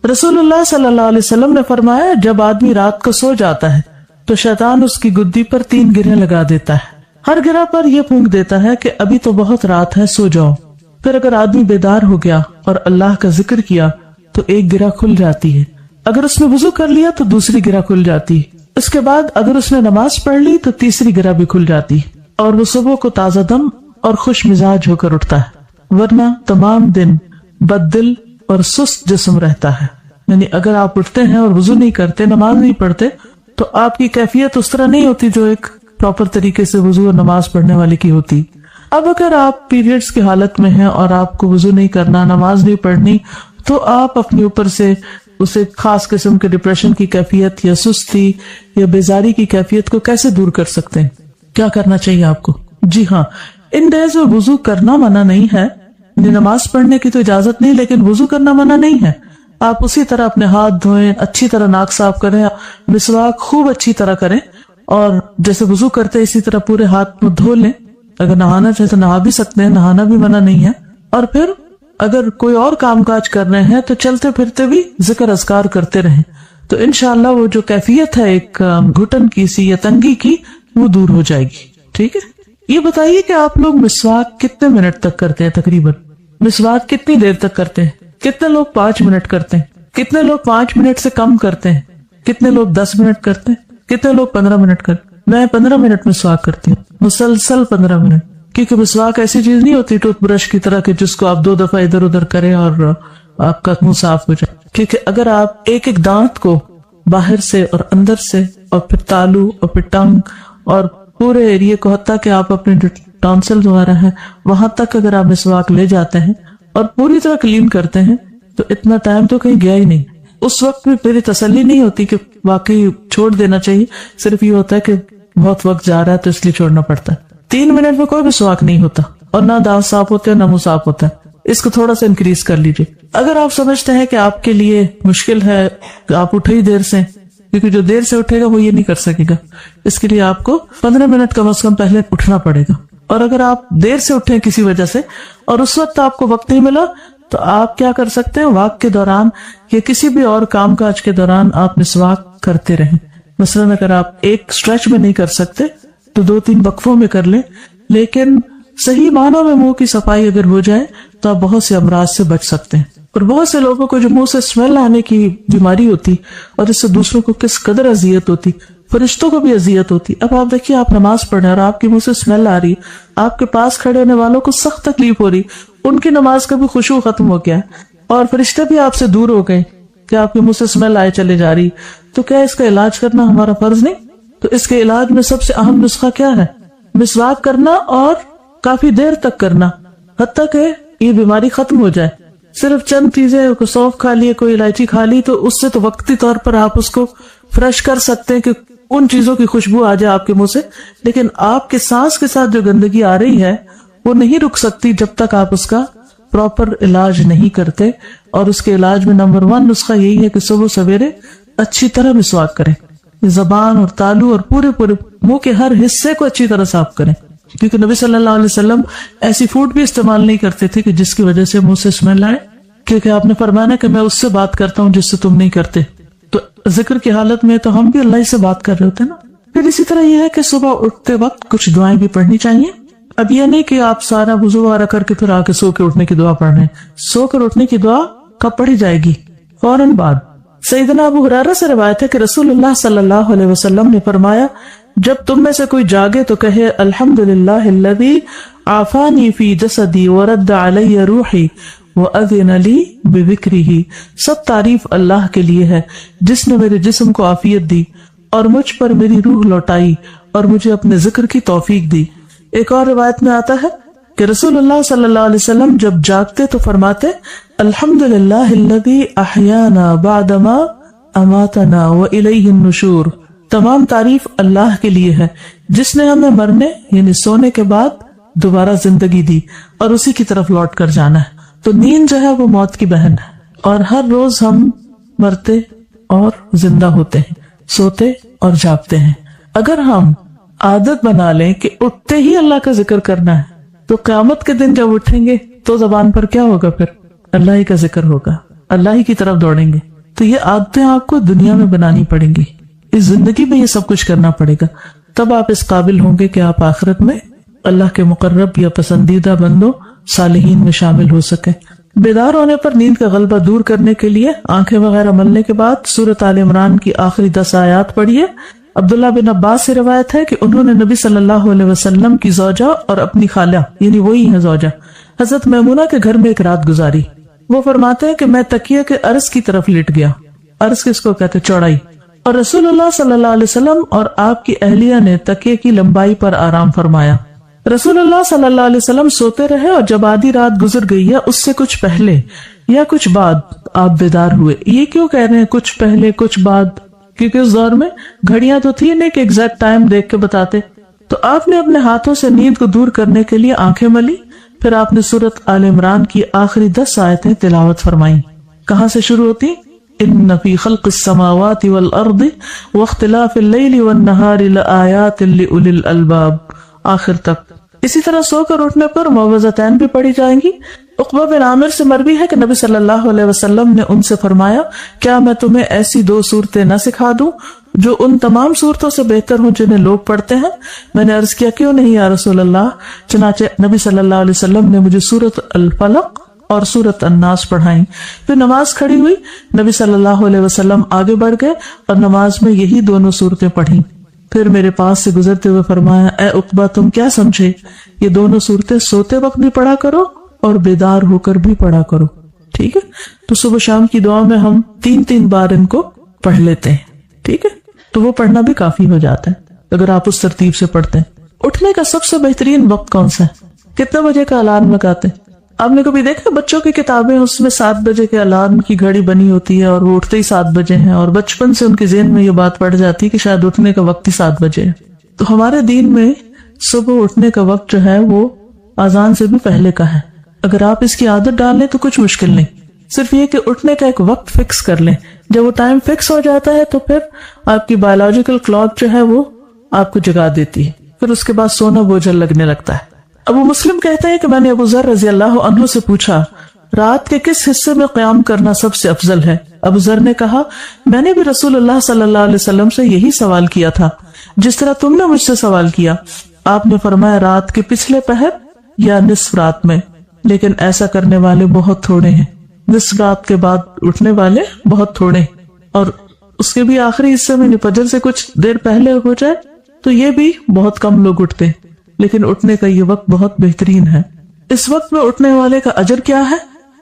رسول اللہ صلی اللہ علیہ وسلم نے فرمایا جب آدمی رات کو سو جاتا ہے تو شیطان اس کی گدی پر 3 گرہیں لگا دیتا ہے، ہر گرہ پر یہ پھونک دیتا ہے کہ ابھی تو بہت رات ہے، سو جاؤ۔ پھر اگر آدمی بیدار ہو گیا اور اللہ کا ذکر کیا تو ایک گرہ کھل جاتی ہے، اگر اس نے وضو کر لیا تو دوسری گرہ کھل جاتی ہے، اس کے بعد اگر اس نے نماز پڑھ لی تو تیسری گرہ بھی کھل جاتی ہے، اور وہ صبح کو تازہ دم اور خوش مزاج ہو کر اٹھتا ہے، ورنہ تمام دن بد دل اور سست جسم رہتا ہے۔ یعنی اگر آپ اٹھتے ہیں اور وضو نہیں کرتے، نماز نہیں پڑھتے، تو آپ کی کیفیت اس طرح نہیں ہوتی جو ایک پراپر طریقے سے وضو اور نماز پڑھنے والے کی ہوتی۔ اب اگر آپ پیریڈز کی حالت میں ہیں اور آپ کو وضو نہیں کرنا، نماز نہیں پڑھنی، تو آپ اپنے اوپر سے اسے خاص قسم کے ڈپریشن کی کیفیت یا سستی یا بیزاری کی کیفیت کو کیسے دور کر سکتے ہیں؟ کیا کرنا چاہیے آپ کو؟ جی ہاں، ان ڈیز میں وضو کرنا منع نہیں ہے، نماز پڑھنے کی تو اجازت نہیں، لیکن وضو کرنا منع نہیں ہے۔ آپ اسی طرح اپنے ہاتھ دھوئیں، اچھی طرح ناک صاف کریں، مسواک خوب اچھی طرح کریں، اور جیسے وضو کرتے اسی طرح پورے ہاتھ میں دھو لیں۔ اگر نہانا چاہے تو نہا بھی سکتے ہیں، نہانا بھی منع نہیں ہے۔ اور پھر اگر کوئی اور کام کاج کر رہے ہیں تو چلتے پھرتے بھی ذکر اذکار کرتے رہیں، تو انشاءاللہ وہ جو کیفیت ہے ایک گھٹن کی سی یا تنگی کی وہ دور ہو جائے گی. ٹھیک ہے. یہ بتائیے کہ آپ لوگ مسواک کتنے منٹ تک کرتے ہیں؟ تقریباً مسواک کتنی دیر تک کرتے ہیں؟ کتنے لوگ 5 منٹ کرتے ہیں؟ کتنے لوگ 5 منٹ سے کم کرتے ہیں؟ کتنے لوگ 10 منٹ کرتے ہیں؟ کتنے لوگ 15 منٹ کرتے ہیں؟ میں 15 منٹ مسواک کرتی ہوں, مسلسل 15 منٹ. کیونکہ مسواک ایسی چیز نہیں ہوتی ٹوتھ برش کی طرح کہ جس کو آپ 2 دفعہ ادھر ادھر کریں اور آپ کا منہ صاف ہو جائے. کیونکہ اگر آپ ایک ایک دانت کو باہر سے اور اندر سے اور پھر تالو اور پھر ٹنگ اور پورے ایریے کو حتیٰ کہ آپ اپنے ٹانسل وغیرہ ہیں وہاں تک اگر آپ مسواک لے جاتے ہیں اور پوری طرح کلین کرتے ہیں تو اتنا ٹائم تو کہیں گیا ہی نہیں. اس وقت بھی میری تسلی نہیں ہوتی کہ واقعی چھوڑ دینا چاہیے, صرف یہ ہوتا ہے کہ بہت وقت جا رہا ہے تو اس لیے چھوڑنا پڑتا ہے. 3 منٹ میں کوئی مسواک نہیں ہوتا اور نہ دانت صاف ہوتے ہیں نہ منہ صاف ہوتا ہے. اس کو تھوڑا سا انکریز کر لیجیے. اگر آپ سمجھتے ہیں کہ آپ کے لیے مشکل ہے کہ آپ اٹھے ہی دیر سے, کیونکہ جو دیر سے اٹھے گا وہ یہ نہیں کر سکے گا, اس کے لیے آپ کو 15 منٹ کم از کم پہلے اٹھنا پڑے گا. اور اگر آپ دیر سے اٹھیں کسی وجہ سے اور اس وقت آپ کو وقت نہیں ملا تو آپ کیا کر سکتے ہیں, واک کے دوران یا کسی بھی اور کام کاج کے دوران آپ مسواک کرتے رہیں. مثلاً اگر آپ ایک سٹریچ میں نہیں کر سکتے تو 2-3 وقفوں میں کر لیں, لیکن صحیح معنوں میں منہ کی صفائی اگر ہو جائے تو آپ بہت سے امراض سے بچ سکتے ہیں. اور بہت سے لوگوں کو جو منہ سے اسمیل آنے کی بیماری ہوتی اور اس سے دوسروں کو کس قدر اذیت ہوتی, فرشتوں کو بھی اذیت ہوتی. اب آپ دیکھیے آپ نماز پڑھ رہے ہیں اور آپ کے منہ سے اسمیل آ رہی, آپ کے پاس کھڑے ہونے والوں کو سخت تکلیف ہو رہی, ان کی نماز کا بھی خشوع ختم ہو گیا اور فرشتے بھی آپ سے دور ہو گئے کہ آپ کے منہ سے اسمیل آئے چلے جا رہی. تو کیا اس کا علاج کرنا ہمارا فرض نہیں؟ تو اس کے علاج میں سب سے اہم نسخہ کیا ہے؟ مسواک کرنا اور کافی دیر تک کرنا حتیٰ کہ یہ بیماری ختم ہو جائے. صرف چند چیزیں, کوئی سونف کھا لی, کوئی الائچی کھا لی, تو اس سے تو وقتی طور پر آپ اس کو فریش کر سکتے ہیں کہ ان چیزوں کی خوشبو آ جائے آپ کے منہ سے, لیکن آپ کے سانس کے ساتھ جو گندگی آ رہی ہے وہ نہیں رک سکتی جب تک آپ اس کا پراپر علاج نہیں کرتے. اور اس کے علاج میں نمبر 1 نسخہ یہی ہے کہ صبح سویرے اچھی طرح مسواک کریں, زبان اور تالو اور پورے منہ کے ہر حصے کو اچھی طرح صاف کریں. کیونکہ نبی صلی اللہ علیہ وسلم ایسی فوڈ بھی استعمال نہیں کرتے تھے کہ جس کی وجہ سے منہ سے اسمیل آئے, کیونکہ آپ نے فرمایا کہ میں اس سے بات کرتا ہوں جس سے تم نہیں کرتے. تو ذکر کی حالت میں تو ہم بھی اللہ سے بات کر رہے ہوتے ہیں نا. پھر اسی طرح یہ ہے کہ صبح اٹھتے وقت کچھ دعائیں بھی پڑھنی چاہیے. اب یہ نہیں کہ آپ سارا وضو وغیرہ کر کے پھر آ کے سو کے اٹھنے کی دعا پڑھ رہے ہیں. سو کر اٹھنے کی دعا کب پڑھی جائے گی؟ فوراً بعد. سیدنا ابو ہریرہ سے روایت ہے کہ رسول اللہ صلی اللہ علیہ وسلم نے فرمایا, جب تم میں سے کوئی جاگے تو کہے الحمدللہ الذی عافانی فی جسدی ورد علی روحی وَأَذِنَ لِي بِذِكْرِهِ. سب تعریف اللہ کے لیے ہے جس نے میرے جسم کو عافیت دی اور مجھ پر میری روح لوٹائی اور مجھے اپنے ذکر کی توفیق دی. ایک اور روایت میں آتا ہے کہ رسول اللہ صلی اللہ علیہ وسلم جب جاگتے تو فرماتے الحمدللہ الذی احیانا بعدما اماتنا وإلیہ النشور. تمام تعریف اللہ کے لیے ہے جس نے ہمیں مرنے یعنی سونے کے بعد دوبارہ زندگی دی اور اسی کی طرف لوٹ کر جانا ہے. تو نیند جو ہے وہ موت کی بہن ہے اور ہر روز ہم مرتے اور زندہ ہوتے ہیں, سوتے اور جاگتے ہیں. اگر ہم عادت بنا لیں کہ اٹھتے ہی اللہ کا ذکر کرنا ہے تو قیامت کے دن جب اٹھیں گے تو زبان پر کیا ہوگا؟ پھر اللہ ہی کا ذکر ہوگا, اللہ ہی کی طرف دوڑیں گے. تو یہ عادتیں آپ کو دنیا میں بنانی پڑیں گی, اس زندگی میں یہ سب کچھ کرنا پڑے گا, تب آپ اس قابل ہوں گے کہ آپ آخرت میں اللہ کے مقرب یا پسندیدہ بندوں صالحین میں شامل ہو سکے. بیدار ہونے پر نیند کا غلبہ دور کرنے کے لیے آنکھیں وغیرہ ملنے کے بعد سورۃ آل عمران کی آخری 10 آیات پڑھیے. عبداللہ بن عباس سے روایت ہے کہ انہوں نے نبی صلی اللہ علیہ وسلم کی زوجہ اور اپنی خالہ یعنی وہی ہے زوجہ حضرت میمونہ کے گھر میں ایک رات گزاری. وہ فرماتے ہیں کہ میں تکیے کے عرض کی طرف لیٹ گیا. عرض کس کو کہتے؟ چوڑائی. اور رسول اللہ صلی اللہ علیہ وسلم اور آپ کی اہلیہ نے تکیے کی لمبائی پر آرام فرمایا. رسول اللہ صلی اللہ علیہ وسلم سوتے رہے اور جب آدھی رات گزر گئی یا اس سے کچھ پہلے یا کچھ بعد آپ بیدار ہوئے. یہ کیوں کہہ رہے ہیں کچھ پہلے کچھ بعد؟ کیونکہ اس دور میں گھڑیاں تو تھی نہیں کہ ایگزیکٹ ٹائم دیکھ کے بتاتے. تو آپ نے اپنے ہاتھوں سے نیند کو دور کرنے کے لیے آنکھیں ملی, پھر آپ نے سورۃ آل عمران کی آخری 10 آیتیں تلاوت فرمائیں. کہاں سے شروع ہوتی؟ ان فی خلق السماوات والارض واختلاف اللیل والنہار لآیات لأولی الالباب, آخر تک. اسی طرح سو کر اٹھنے پر معوذتین بھی پڑھی جائیں گی۔ عقبہ بن عامر سے مروی ہے کہ نبی صلی اللہ علیہ وسلم نے ان سے فرمایا، کیا میں تمہیں ایسی 2 صورتیں نہ سکھا دوں جو ان تمام صورتوں سے بہتر ہوں جنہیں لوگ پڑھتے ہیں؟ میں نے عرض کیا، کیوں نہیں یا رسول اللہ؟ چنانچہ نبی صلی اللہ علیہ وسلم نے مجھے سورۃ الفلق اور سورۃ الناس پڑھائیں۔ پھر نماز کھڑی ہوئی، نبی صلی اللہ علیہ وسلم آگے بڑھ گئے اور نماز میں یہی دونوں صورتیں پڑھیں۔ پھر میرے پاس سے گزرتے ہوئے فرمایا، اے عقبہ تم کیا سمجھے؟ یہ دونوں صورتیں سوتے وقت بھی پڑھا کرو اور بیدار ہو کر بھی پڑھا کرو، ٹھیک ہے؟ تو صبح شام کی دعا میں ہم 3 بار ان کو پڑھ لیتے ہیں، ٹھیک ہے؟ تو وہ پڑھنا بھی کافی ہو جاتا ہے اگر آپ اس ترتیب سے پڑھتے ہیں۔ اٹھنے کا سب سے بہترین وقت کون سا ہے؟ کتنے بجے کا الارم لگاتے ہیں؟ آپ نے کبھی دیکھا بچوں کی کتابیں، اس میں 7 بجے کے الارم کی گھڑی بنی ہوتی ہے اور وہ اٹھتے ہی 7 بجے ہیں، اور بچپن سے ان کے ذہن میں یہ بات پڑ جاتی ہے کہ شاید اٹھنے کا وقت ہی 7 بجے ہے۔ تو ہمارے دین میں صبح اٹھنے کا وقت جو ہے وہ اذان سے بھی پہلے کا ہے۔ اگر آپ اس کی عادت ڈال لیں تو کچھ مشکل نہیں، صرف یہ کہ اٹھنے کا ایک وقت فکس کر لیں۔ جب وہ ٹائم فکس ہو جاتا ہے تو پھر آپ کی بایولوجیکل کلاک جو ہے وہ آپ کو جگا دیتی ہے، پھر اس کے بعد سونا بوجھل لگنے لگتا ہے۔ ابو مسلم کہتے ہیں کہ میں نے ابو ذر رضی اللہ عنہ سے پوچھا، رات کے کس حصے میں قیام کرنا سب سے افضل ہے؟ ابو ذر نے کہا، میں نے بھی رسول اللہ صلی اللہ علیہ وسلم سے یہی سوال کیا تھا جس طرح تم نے مجھ سے سوال کیا۔ آپ نے فرمایا رات کے پچھلے پہر یا نصف رات میں، لیکن ایسا کرنے والے بہت تھوڑے ہیں۔ نصف رات کے بعد اٹھنے والے بہت تھوڑے ہیں، اور اس کے بھی آخری حصے میں فجر سے کچھ دیر پہلے ہو جائے تو یہ بھی بہت کم لوگ اٹھتے ہیں، لیکن اٹھنے کا یہ وقت بہت بہترین ہے۔ اس وقت میں اٹھنے والے کا اجر کیا ہے؟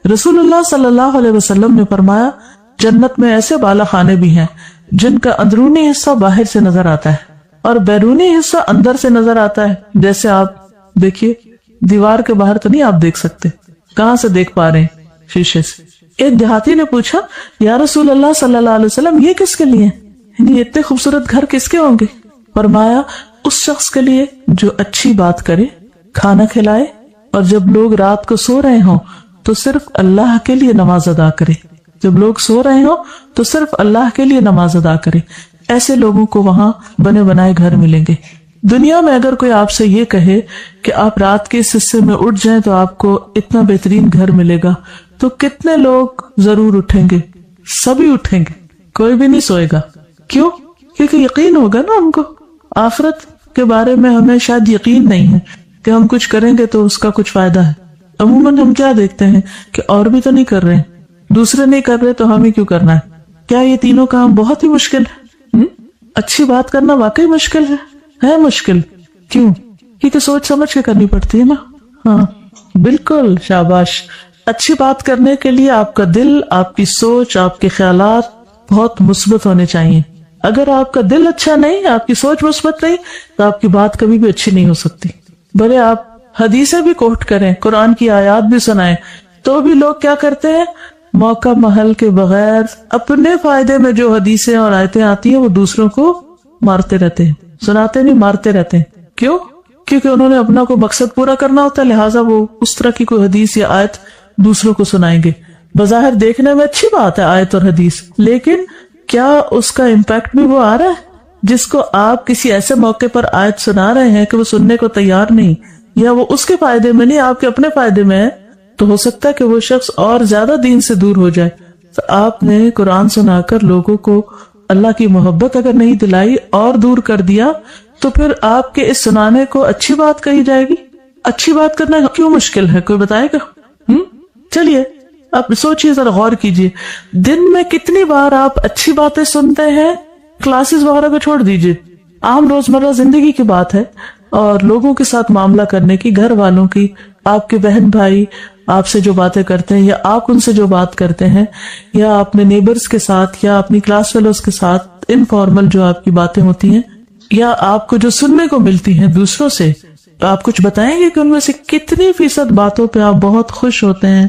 رسول اللہ صلی اللہ علیہ وسلم نے فرمایا، جنت میں ایسے بالا خانے بھی ہیں جن کا اندرونی حصہ باہر سے نظر آتا ہے اور بیرونی حصہ اندر سے نظر آتا ہے۔ جیسے آپ دیکھیے، دیوار کے باہر تو نہیں آپ دیکھ سکتے، کہاں سے دیکھ پا رہے ہیں؟ شیشے سے۔ ایک دیہاتی نے پوچھا، یا رسول اللہ صلی اللہ علیہ وسلم یہ کس کے لیے؟ یعنی اتنے خوبصورت گھر کس کے ہوں گے؟ فرمایا، اس شخص کے لیے جو اچھی بات کرے، کھانا کھلائے، اور جب لوگ رات کو سو رہے ہوں تو صرف اللہ کے لیے نماز ادا کرے۔ جب لوگ سو رہے ہوں تو صرف اللہ کے لیے نماز ادا کرے۔ ایسے لوگوں کو وہاں بنے بنائے گھر ملیں گے۔ دنیا میں اگر کوئی آپ سے یہ کہے کہ آپ رات کے اس حصے میں اٹھ جائیں تو آپ کو اتنا بہترین گھر ملے گا، تو کتنے لوگ ضرور اٹھیں گے؟ سبھی اٹھیں گے، کوئی بھی نہیں سوئے گا۔ کیوں؟ کیونکہ یقین ہوگا نا ہم کو۔ آخرت کے بارے میں ہمیں شاید یقین نہیں ہے کہ ہم کچھ کریں گے تو اس کا کچھ فائدہ ہے۔ عموماً ہم کیا دیکھتے ہیں کہ اور بھی تو نہیں کر رہے، دوسرے نہیں کر رہے تو ہمیں کیوں کرنا ہے؟ کیا یہ تینوں کام بہت ہی مشکل ہے؟ اچھی بات کرنا واقعی مشکل ہے مشکل۔ کیوں؟ کیونکہ سوچ سمجھ کے کرنی پڑتی ہے نا۔ ہاں بالکل، شاباش۔ اچھی بات کرنے کے لیے آپ کا دل، آپ کی سوچ، آپ کے خیالات بہت مثبت ہونے چاہیے۔ اگر آپ کا دل اچھا نہیں، آپ کی سوچ مثبت نہیں، تو آپ کی بات کبھی بھی اچھی نہیں ہو سکتی۔ بھلے آپ حدیثیں بھی کوٹ کریں، قرآن کی آیات بھی سنائیں، تو بھی لوگ کیا کرتے ہیں؟ موقع محل کے بغیر اپنے فائدے میں جو حدیثیں اور آیتیں آتی ہیں وہ دوسروں کو مارتے رہتے ہیں، سناتے نہیں، مارتے رہتے ہیں۔ کیوں؟ کیونکہ انہوں نے اپنا کوئی مقصد پورا کرنا ہوتا ہے، لہٰذا وہ اس طرح کی کوئی حدیث یا آیت دوسروں کو سنائیں گے۔ بظاہر دیکھنے میں اچھی بات ہے آیت اور حدیث، لیکن کیا اس کا امپیکٹ بھی وہ آ رہا ہے جس کو آپ کسی ایسے موقع پر آیت سنا رہے ہیں کہ وہ سننے کو تیار نہیں، یا وہ اس کے فائدے میں نہیں، آپ کے اپنے فائدے میں ہے؟ تو ہو سکتا ہے کہ وہ شخص اور زیادہ دین سے دور ہو جائے۔ تو آپ نے قرآن سنا کر لوگوں کو اللہ کی محبت اگر نہیں دلائی اور دور کر دیا، تو پھر آپ کے اس سنانے کو اچھی بات کہی جائے گی؟ اچھی بات کرنا کیوں مشکل ہے؟ کوئی بتائے گا؟ چلیے آپ سوچیے، ذرا غور کیجیے، دن میں کتنی بار آپ اچھی باتیں سنتے ہیں؟ کلاسز وغیرہ کو چھوڑ دیجیے، عام روزمرہ زندگی کی بات ہے، اور لوگوں کے ساتھ معاملہ کرنے کی، گھر والوں کی، آپ کے بہن بھائی آپ سے جو باتیں کرتے ہیں یا آپ ان سے جو بات کرتے ہیں، یا اپنے نیبرز کے ساتھ یا اپنی کلاس فیلوز کے ساتھ انفارمل جو آپ کی باتیں ہوتی ہیں، یا آپ کو جو سننے کو ملتی ہیں دوسروں سے، تو آپ کچھ بتائیں گے کہ ان میں سے کتنی فیصد باتوں پہ آپ بہت خوش ہوتے ہیں،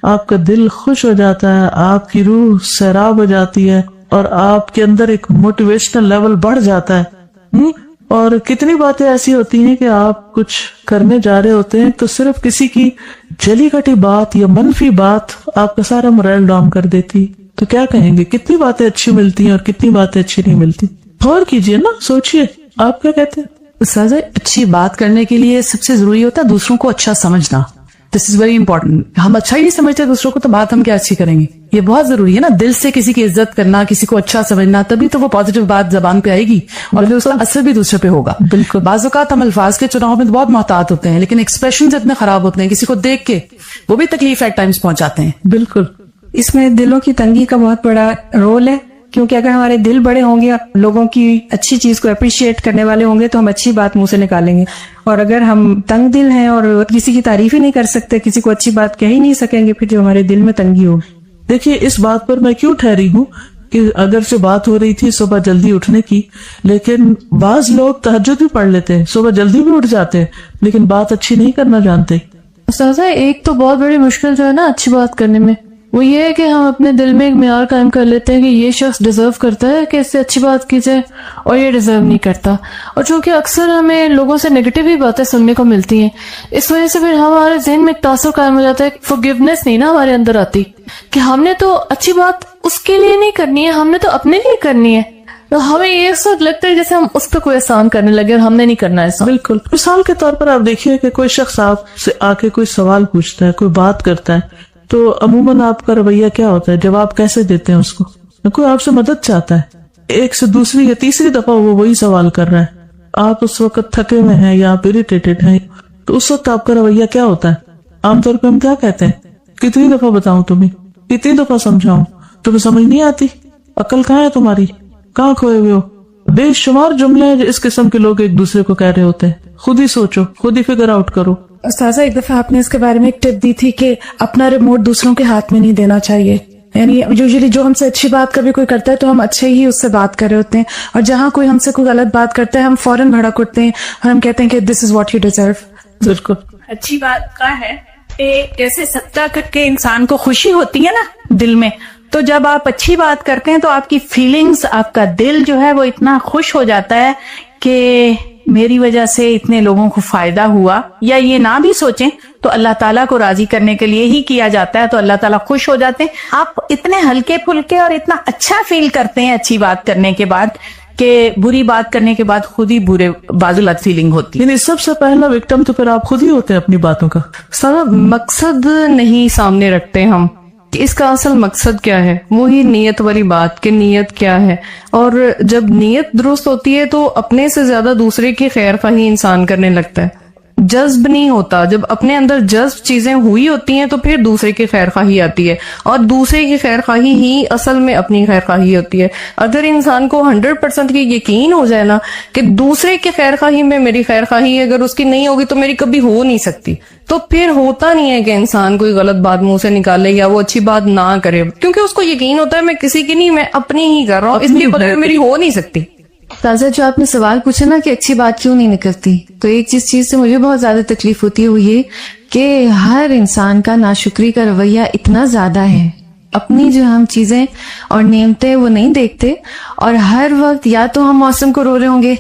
آپ کا دل خوش ہو جاتا ہے، آپ کی روح سیراب ہو جاتی ہے، اور آپ کے اندر ایک موٹیویشنل لیول بڑھ جاتا ہے۔ اور کتنی باتیں ایسی ہوتی ہیں کہ آپ کچھ کرنے جا رہے ہوتے ہیں تو صرف کسی کی جلی کٹی بات یا منفی بات آپ کا سارا موریل ڈاؤن کر دیتی، تو کیا کہیں گے؟ کتنی باتیں اچھی ملتی ہیں اور کتنی باتیں اچھی نہیں ملتی۔ غور کیجئے نا، سوچئے، آپ کیا کہتے ہیں؟ استاذہ اچھی بات کرنے کے لیے سب سے ضروری ہوتا ہے دوسروں کو اچھا سمجھنا. دس از ویری امپورٹنٹ. ہم اچھا ہی نہیں سمجھتے دوسروں کو تو بات ہم کیا اچھی کریں گے. یہ بہت ضروری ہے نا, دل سے کسی کی عزت کرنا, کسی کو اچھا سمجھنا, تبھی تو وہ پازیٹیو بات زبان پہ آئے گی اور پھر اس کا اثر بھی دوسرے پہ ہوگا. بالکل. بعض اوقات ہم الفاظ کے چناؤ میں بہت محتاط ہوتے ہیں لیکن ایکسپریشنز اتنے خراب ہوتے ہیں, کسی کو دیکھ کے وہ بھی تکلیف ایٹ ٹائمز پہنچاتے ہیں. بالکل. اس میں دلوں کی تنگی کا بہت بڑا رول ہے, کیونکہ اگر ہمارے دل بڑے ہوں گے, لوگوں کی اچھی چیز کو اپریشیٹ کرنے والے ہوں گے تو ہم اچھی بات منہ سے نکالیں گے. اور اگر ہم تنگ دل ہیں اور کسی کی تعریف ہی نہیں کر سکتے, کسی کو اچھی بات کہہ ہی نہیں سکیں گے, پھر جو ہمارے دل میں تنگی ہوگی. دیکھیے اس بات پر میں کیوں ٹھہری ہوں کہ اگر سے بات ہو رہی تھی صبح جلدی اٹھنے کی, لیکن بعض لوگ تہجد بھی پڑھ لیتے ہیں, صبح جلدی بھی اٹھ جاتے ہیں, لیکن بات اچھی نہیں کرنا جانتے. استاذہ ایک تو بہت بڑی مشکل جو ہے نا اچھی بات کرنے میں, وہ یہ ہے کہ ہم اپنے دل میں ایک معیار قائم کر لیتے ہیں کہ یہ شخص ڈیزرو کرتا ہے کہ اس سے اچھی بات کی جائے اور یہ ڈیزرو نہیں کرتا. اور چونکہ اکثر ہمیں لوگوں سے نیگیٹو ہی باتیں سننے کو ملتی ہیں, اس وجہ سے پھر ہمارے ذہن میں ایک تاثر قائم ہو جاتا ہے, فورگیونیس نہیں نا ہمارے اندر آتی کہ ہم نے تو اچھی بات اس کے لیے نہیں کرنی ہے, ہم نے تو اپنے لیے کرنی ہے. تو ہمیں یہ سب لگتا ہے جیسے ہم اس پہ کوئی احسان کرنے لگے اور ہم نے نہیں کرنا ایسا. بالکل. مثال کے طور پر آپ دیکھیے کہ کوئی شخص آپ سے آ کے کوئی سوال پوچھتا ہے, کوئی بات کرتا ہے, تو عموماً آپ کا رویہ کیا ہوتا ہے, جواب کیسے دیتے ہیں اس کو؟ کوئی آپ سے مدد چاہتا ہے, ایک سے دوسری یا تیسری دفعہ وہ وہی سوال کر رہا ہے, آپ اس وقت تھکے ہوئے ہیں یا آپ اریٹیٹڈ ہیں, تو اس وقت آپ کا رویہ کیا ہوتا ہے؟ عام طور پہ ہم کیا کہتے ہیں, کتنی دفعہ بتاؤں تمہیں, کتنی دفعہ سمجھاؤں, تمہیں سمجھ نہیں آتی, عقل کہاں ہے تمہاری, کہاں کھوئے ہوئے ہو؟ بے شمار جملے ہیں اس قسم کے لوگ ایک دوسرے کو کہہ رہے ہوتے ہیں. خود ہی سوچو, خود ہی فگر آؤٹ کرو. استاذہ ایک دفعہ آپ نے اس کے بارے میں ایک ٹپ دی تھی کہ اپنا ریموٹ دوسروں کے ہاتھ میں نہیں دینا چاہیے. یعنی یوزلی جو ہم سے اچھی بات کبھی کوئی کرتا ہے تو ہم اچھے ہی اس سے بات کر رہے ہوتے ہیں, اور جہاں کوئی ہم سے کوئی غلط بات کرتا ہے ہم فوراً بھڑک اٹھتے ہیں اور ہم کہتے ہیں کہ دس از واٹ یو ڈیزرو. بالکل. اچھی بات کا ہے کہ جیسے صدقہ کر کے انسان کو خوشی ہوتی ہے نا دل میں, تو جب آپ اچھی بات کرتے ہیں تو آپ کی فیلنگز, آپ کا دل جو ہے وہ اتنا خوش ہو جاتا ہے کہ میری وجہ سے اتنے لوگوں کو فائدہ ہوا. یا یہ نہ بھی سوچیں تو اللہ تعالیٰ کو راضی کرنے کے لیے ہی کیا جاتا ہے, تو اللہ تعالیٰ خوش ہو جاتے ہیں. آپ اتنے ہلکے پھلکے اور اتنا اچھا فیل کرتے ہیں اچھی بات کرنے کے بعد کہ بری بات کرنے کے بعد خود ہی برے بازولت فیلنگ ہوتی ہے. یعنی سب سے پہلا وکٹم تو پھر آپ خود ہی ہوتے ہیں اپنی باتوں کا. سارا مقصد نہیں سامنے رکھتے ہم کہ اس کا اصل مقصد کیا ہے, وہی نیت والی بات کہ نیت کیا ہے. اور جب نیت درست ہوتی ہے تو اپنے سے زیادہ دوسرے کی خیر خواہی انسان کرنے لگتا ہے, جذب نہیں ہوتا. جب اپنے اندر جذب چیزیں ہوئی ہوتی ہیں تو پھر دوسرے کی خیر خواہی آتی ہے, اور دوسرے کی خیر خواہی ہی اصل میں اپنی خیر خواہی ہوتی ہے. اگر انسان کو 100% کی یقین ہو جائے نا کہ دوسرے کی خیر خواہی میں میری خیر خواہی اگر اس کی نہیں ہوگی تو میری کبھی ہو نہیں سکتی, تو پھر ہوتا نہیں ہے کہ انسان کوئی غلط بات منہ سے نکالے یا وہ اچھی بات نہ کرے, کیونکہ اس کو یقین ہوتا ہے میں کسی کی نہیں, میں اپنی ہی کر رہا ہوں, اس لیے میری ہو نہیں سکتی. تازہ جو آپ نے سوال پوچھا نا کہ اچھی بات کیوں نہیں نکلتی, تو ایک چیز سے مجھے بہت زیادہ تکلیف ہوتی ہے, وہ یہ کہ ہر انسان کا ناشکری کا رویہ اتنا زیادہ ہے. اپنی جو ہم چیزیں اور نعمتیں وہ نہیں دیکھتے, اور ہر وقت یا تو ہم موسم کو رو رہے ہوں گے,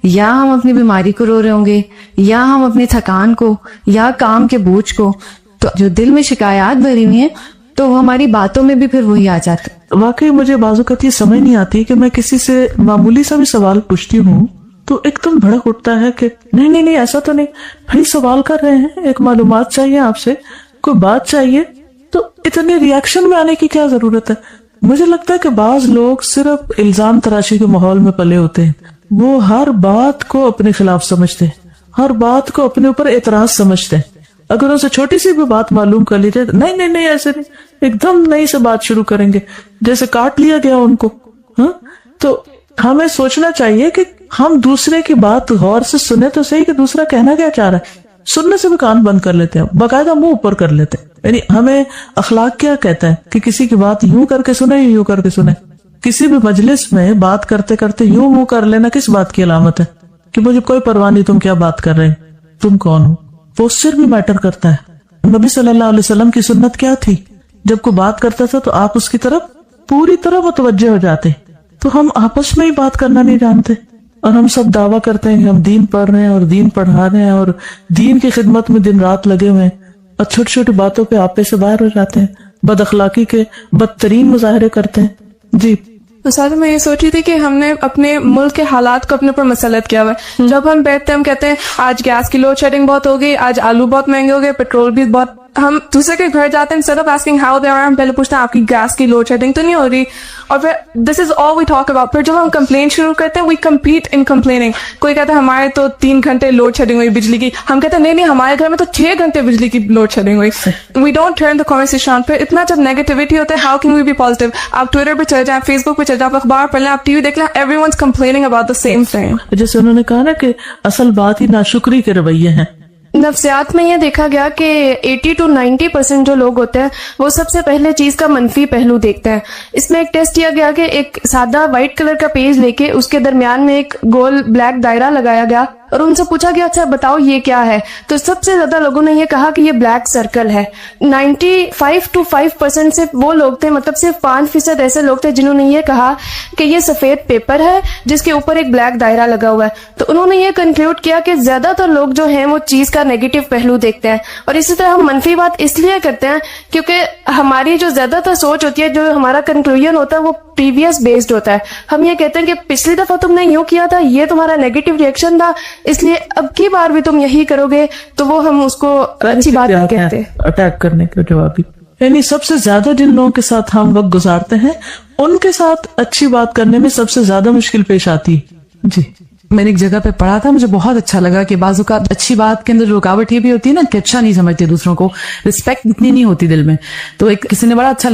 یا ہم اپنی بیماری کو رو رہے ہوں گے, یا ہم اپنی تھکان کو, یا کام کے بوجھ کو. تو جو دل میں شکایات بھری ہوئی ہیں تو وہ ہماری باتوں میں بھی پھر وہی آ جاتا ہے. واقعی مجھے بعض اوقات یہ سمجھ نہیں آتی کہ میں کسی سے معمولی سا بھی سوال پوچھتی ہوں تو ایک دم بھڑک اٹھتا ہے کہ نہیں ایسا تو نہیں بھائی, سوال کر رہے ہیں, ایک معلومات چاہیے آپ سے, کوئی بات چاہیے, تو اتنے ریاکشن میں آنے کی کیا ضرورت ہے. مجھے لگتا ہے کہ بعض لوگ صرف الزام تراشی کے ماحول میں پلے ہوتے ہیں, وہ ہر بات کو اپنے خلاف سمجھتے ہیں, ہر بات کو اپنے اوپر اعتراض سمجھتے ہیں. اگر ان سے چھوٹی سی بھی بات معلوم کر لی جائے, نہیں ایسے نہیں, ایک دم نئی سے بات شروع کریں گے جیسے کاٹ لیا گیا ان کو. ہاں, تو ہمیں سوچنا چاہیے کہ ہم دوسرے کی بات غور سے سنیں تو صحیح کہ دوسرا کہنا کیا چاہ رہا ہے. سننے سے بھی کان بند کر لیتے ہیں, باقاعدہ منہ اوپر کر لیتے ہیں. یعنی ہمیں اخلاق کیا کہتا ہے کہ کسی کی بات یوں کر کے سنیں یا یوں کر کے سنیں. کسی بھی مجلس میں بات کرتے کرتے یوں منہ کر لینا کس بات کی علامت ہے کہ مجھے کوئی پرواہ نہیں تم کیا بات کر رہے ہیں, تم کون ہو. پوسچر بھی میٹر کرتا ہے. نبی صلی اللہ علیہ وسلم کی سنت کیا تھی, جب کوئی بات کرتا تھا تو آپ اس کی طرف پوری طرح متوجہ ہو جاتے. تو ہم آپس میں ہی بات کرنا نہیں جانتے, اور ہم سب دعویٰ کرتے ہیں کہ ہم دین پڑھ رہے ہیں اور دین پڑھا رہے ہیں اور دین کی خدمت میں دن رات لگے ہوئے ہیں, اور چھوٹی چھوٹی باتوں پہ آپے سے باہر ہو جاتے ہیں, بد اخلاقی کے بدترین مظاہرے کرتے ہیں. جی ساتھ میں یہ سوچ رہی تھی کہ ہم نے اپنے ملک کے حالات کو اپنے اوپر مسلط کیا ہوا ہے. جب ہم بیٹھتے ہیں ہم کہتے ہیں آج گیس کی لوڈ شیڈنگ بہت ہو گئی, آج آلو بہت مہنگے ہو گئے, پیٹرول بھی بہت. ہم دوسرے کے گھر جاتے ہیں instead of asking how they are, ہم پہلے پوچھتے ہیں آپ کی گیس کی لوڈ شیڈنگ تو نہیں ہو رہی, اور پھر دس از آل وی ٹاک اباؤٹ. پھر جب ہم کمپلین شروع کرتے ہیں وی کمپیٹ ان کمپلیننگ. کوئی کہتا ہے ہمارے تو 3 گھنٹے لوڈ شیڈنگ ہوئی بجلی کی, ہم کہتے ہیں نہیں ہمارے گھر میں تو 6 گھنٹے بجلی کی لوڈ شیڈنگ ہوئی. We don't turn the conversation. پھر اتنا جب نیگیٹیوٹی ہوتا ہے how can we be positive. آپ ٹویٹر پہ چل جائیں, فیس بک پہ چل جائیں, آپ اخبار پڑھ لیں, آپ ٹی وی دیکھ لیں, everyone's complaining about the same thing. جیسے انہوں نے کہا نا کہ اصل بات ہی ناشکری کے رویے ہیں. نفسیات میں یہ دیکھا گیا کہ 80 to 90% جو لوگ ہوتے ہیں وہ سب سے پہلے چیز کا منفی پہلو دیکھتے ہیں. اس میں ایک ٹیسٹ کیا گیا کہ ایک سادہ وائٹ کلر کا پیج لے کے اس کے درمیان میں ایک گول بلیک دائرہ لگایا گیا اور ان سے پوچھا گیا اچھا بتاؤ یہ کیا ہے, تو سب سے زیادہ لوگوں نے یہ کہا کہ یہ بلیک سرکل ہے. 95 to 5% صرف وہ لوگ تھے, مطلب صرف 5% ایسے لوگ تھے جنہوں نے یہ کہا کہ یہ سفید پیپر ہے جس کے اوپر ایک بلیک دائرہ لگا ہوا ہے. تو انہوں نے یہ کنکلوڈ کیا کہ زیادہ تر لوگ جو ہیں وہ چیز کا نیگیٹو پہلو دیکھتے ہیں. اور اسی طرح ہم منفی بات اس لیے کرتے ہیں کیونکہ ہماری جو زیادہ تر سوچ ہوتی ہے, جو ہمارا کنکلوژن ہوتا ہے وہ پریویس بیسڈ ہوتا ہے. ہم یہ کہتے ہیں کہ پچھلی دفعہ تم نے یوں کیا تھا, یہ تمہارا نیگیٹو ریئیکشن تھا, اس لیے اب کی بار بھی تم یہی کرو گے, تو وہ ہم اس کو اچھی بات نہیں کہتے. اٹیک کرنے کا جوابی. یعنی سب سے زیادہ جن لوگوں کے ساتھ ہم وقت گزارتے ہیں ان کے ساتھ اچھی بات کرنے میں سب سے زیادہ مشکل پیش آتی ہے. جی, میں نے ایک جگہ پہ پڑھا تھا, مجھے بہت اچھا لگا کہ بعض اوقات اچھی بات کے اندر رکاوٹ یہ بھی ہوتی ہے نا کہ اچھا نہیں سمجھتے دوسروں کو, رسپیکٹ اتنی نہیں ہوتی دل میں. تو ایک کسی نے بڑا اچھا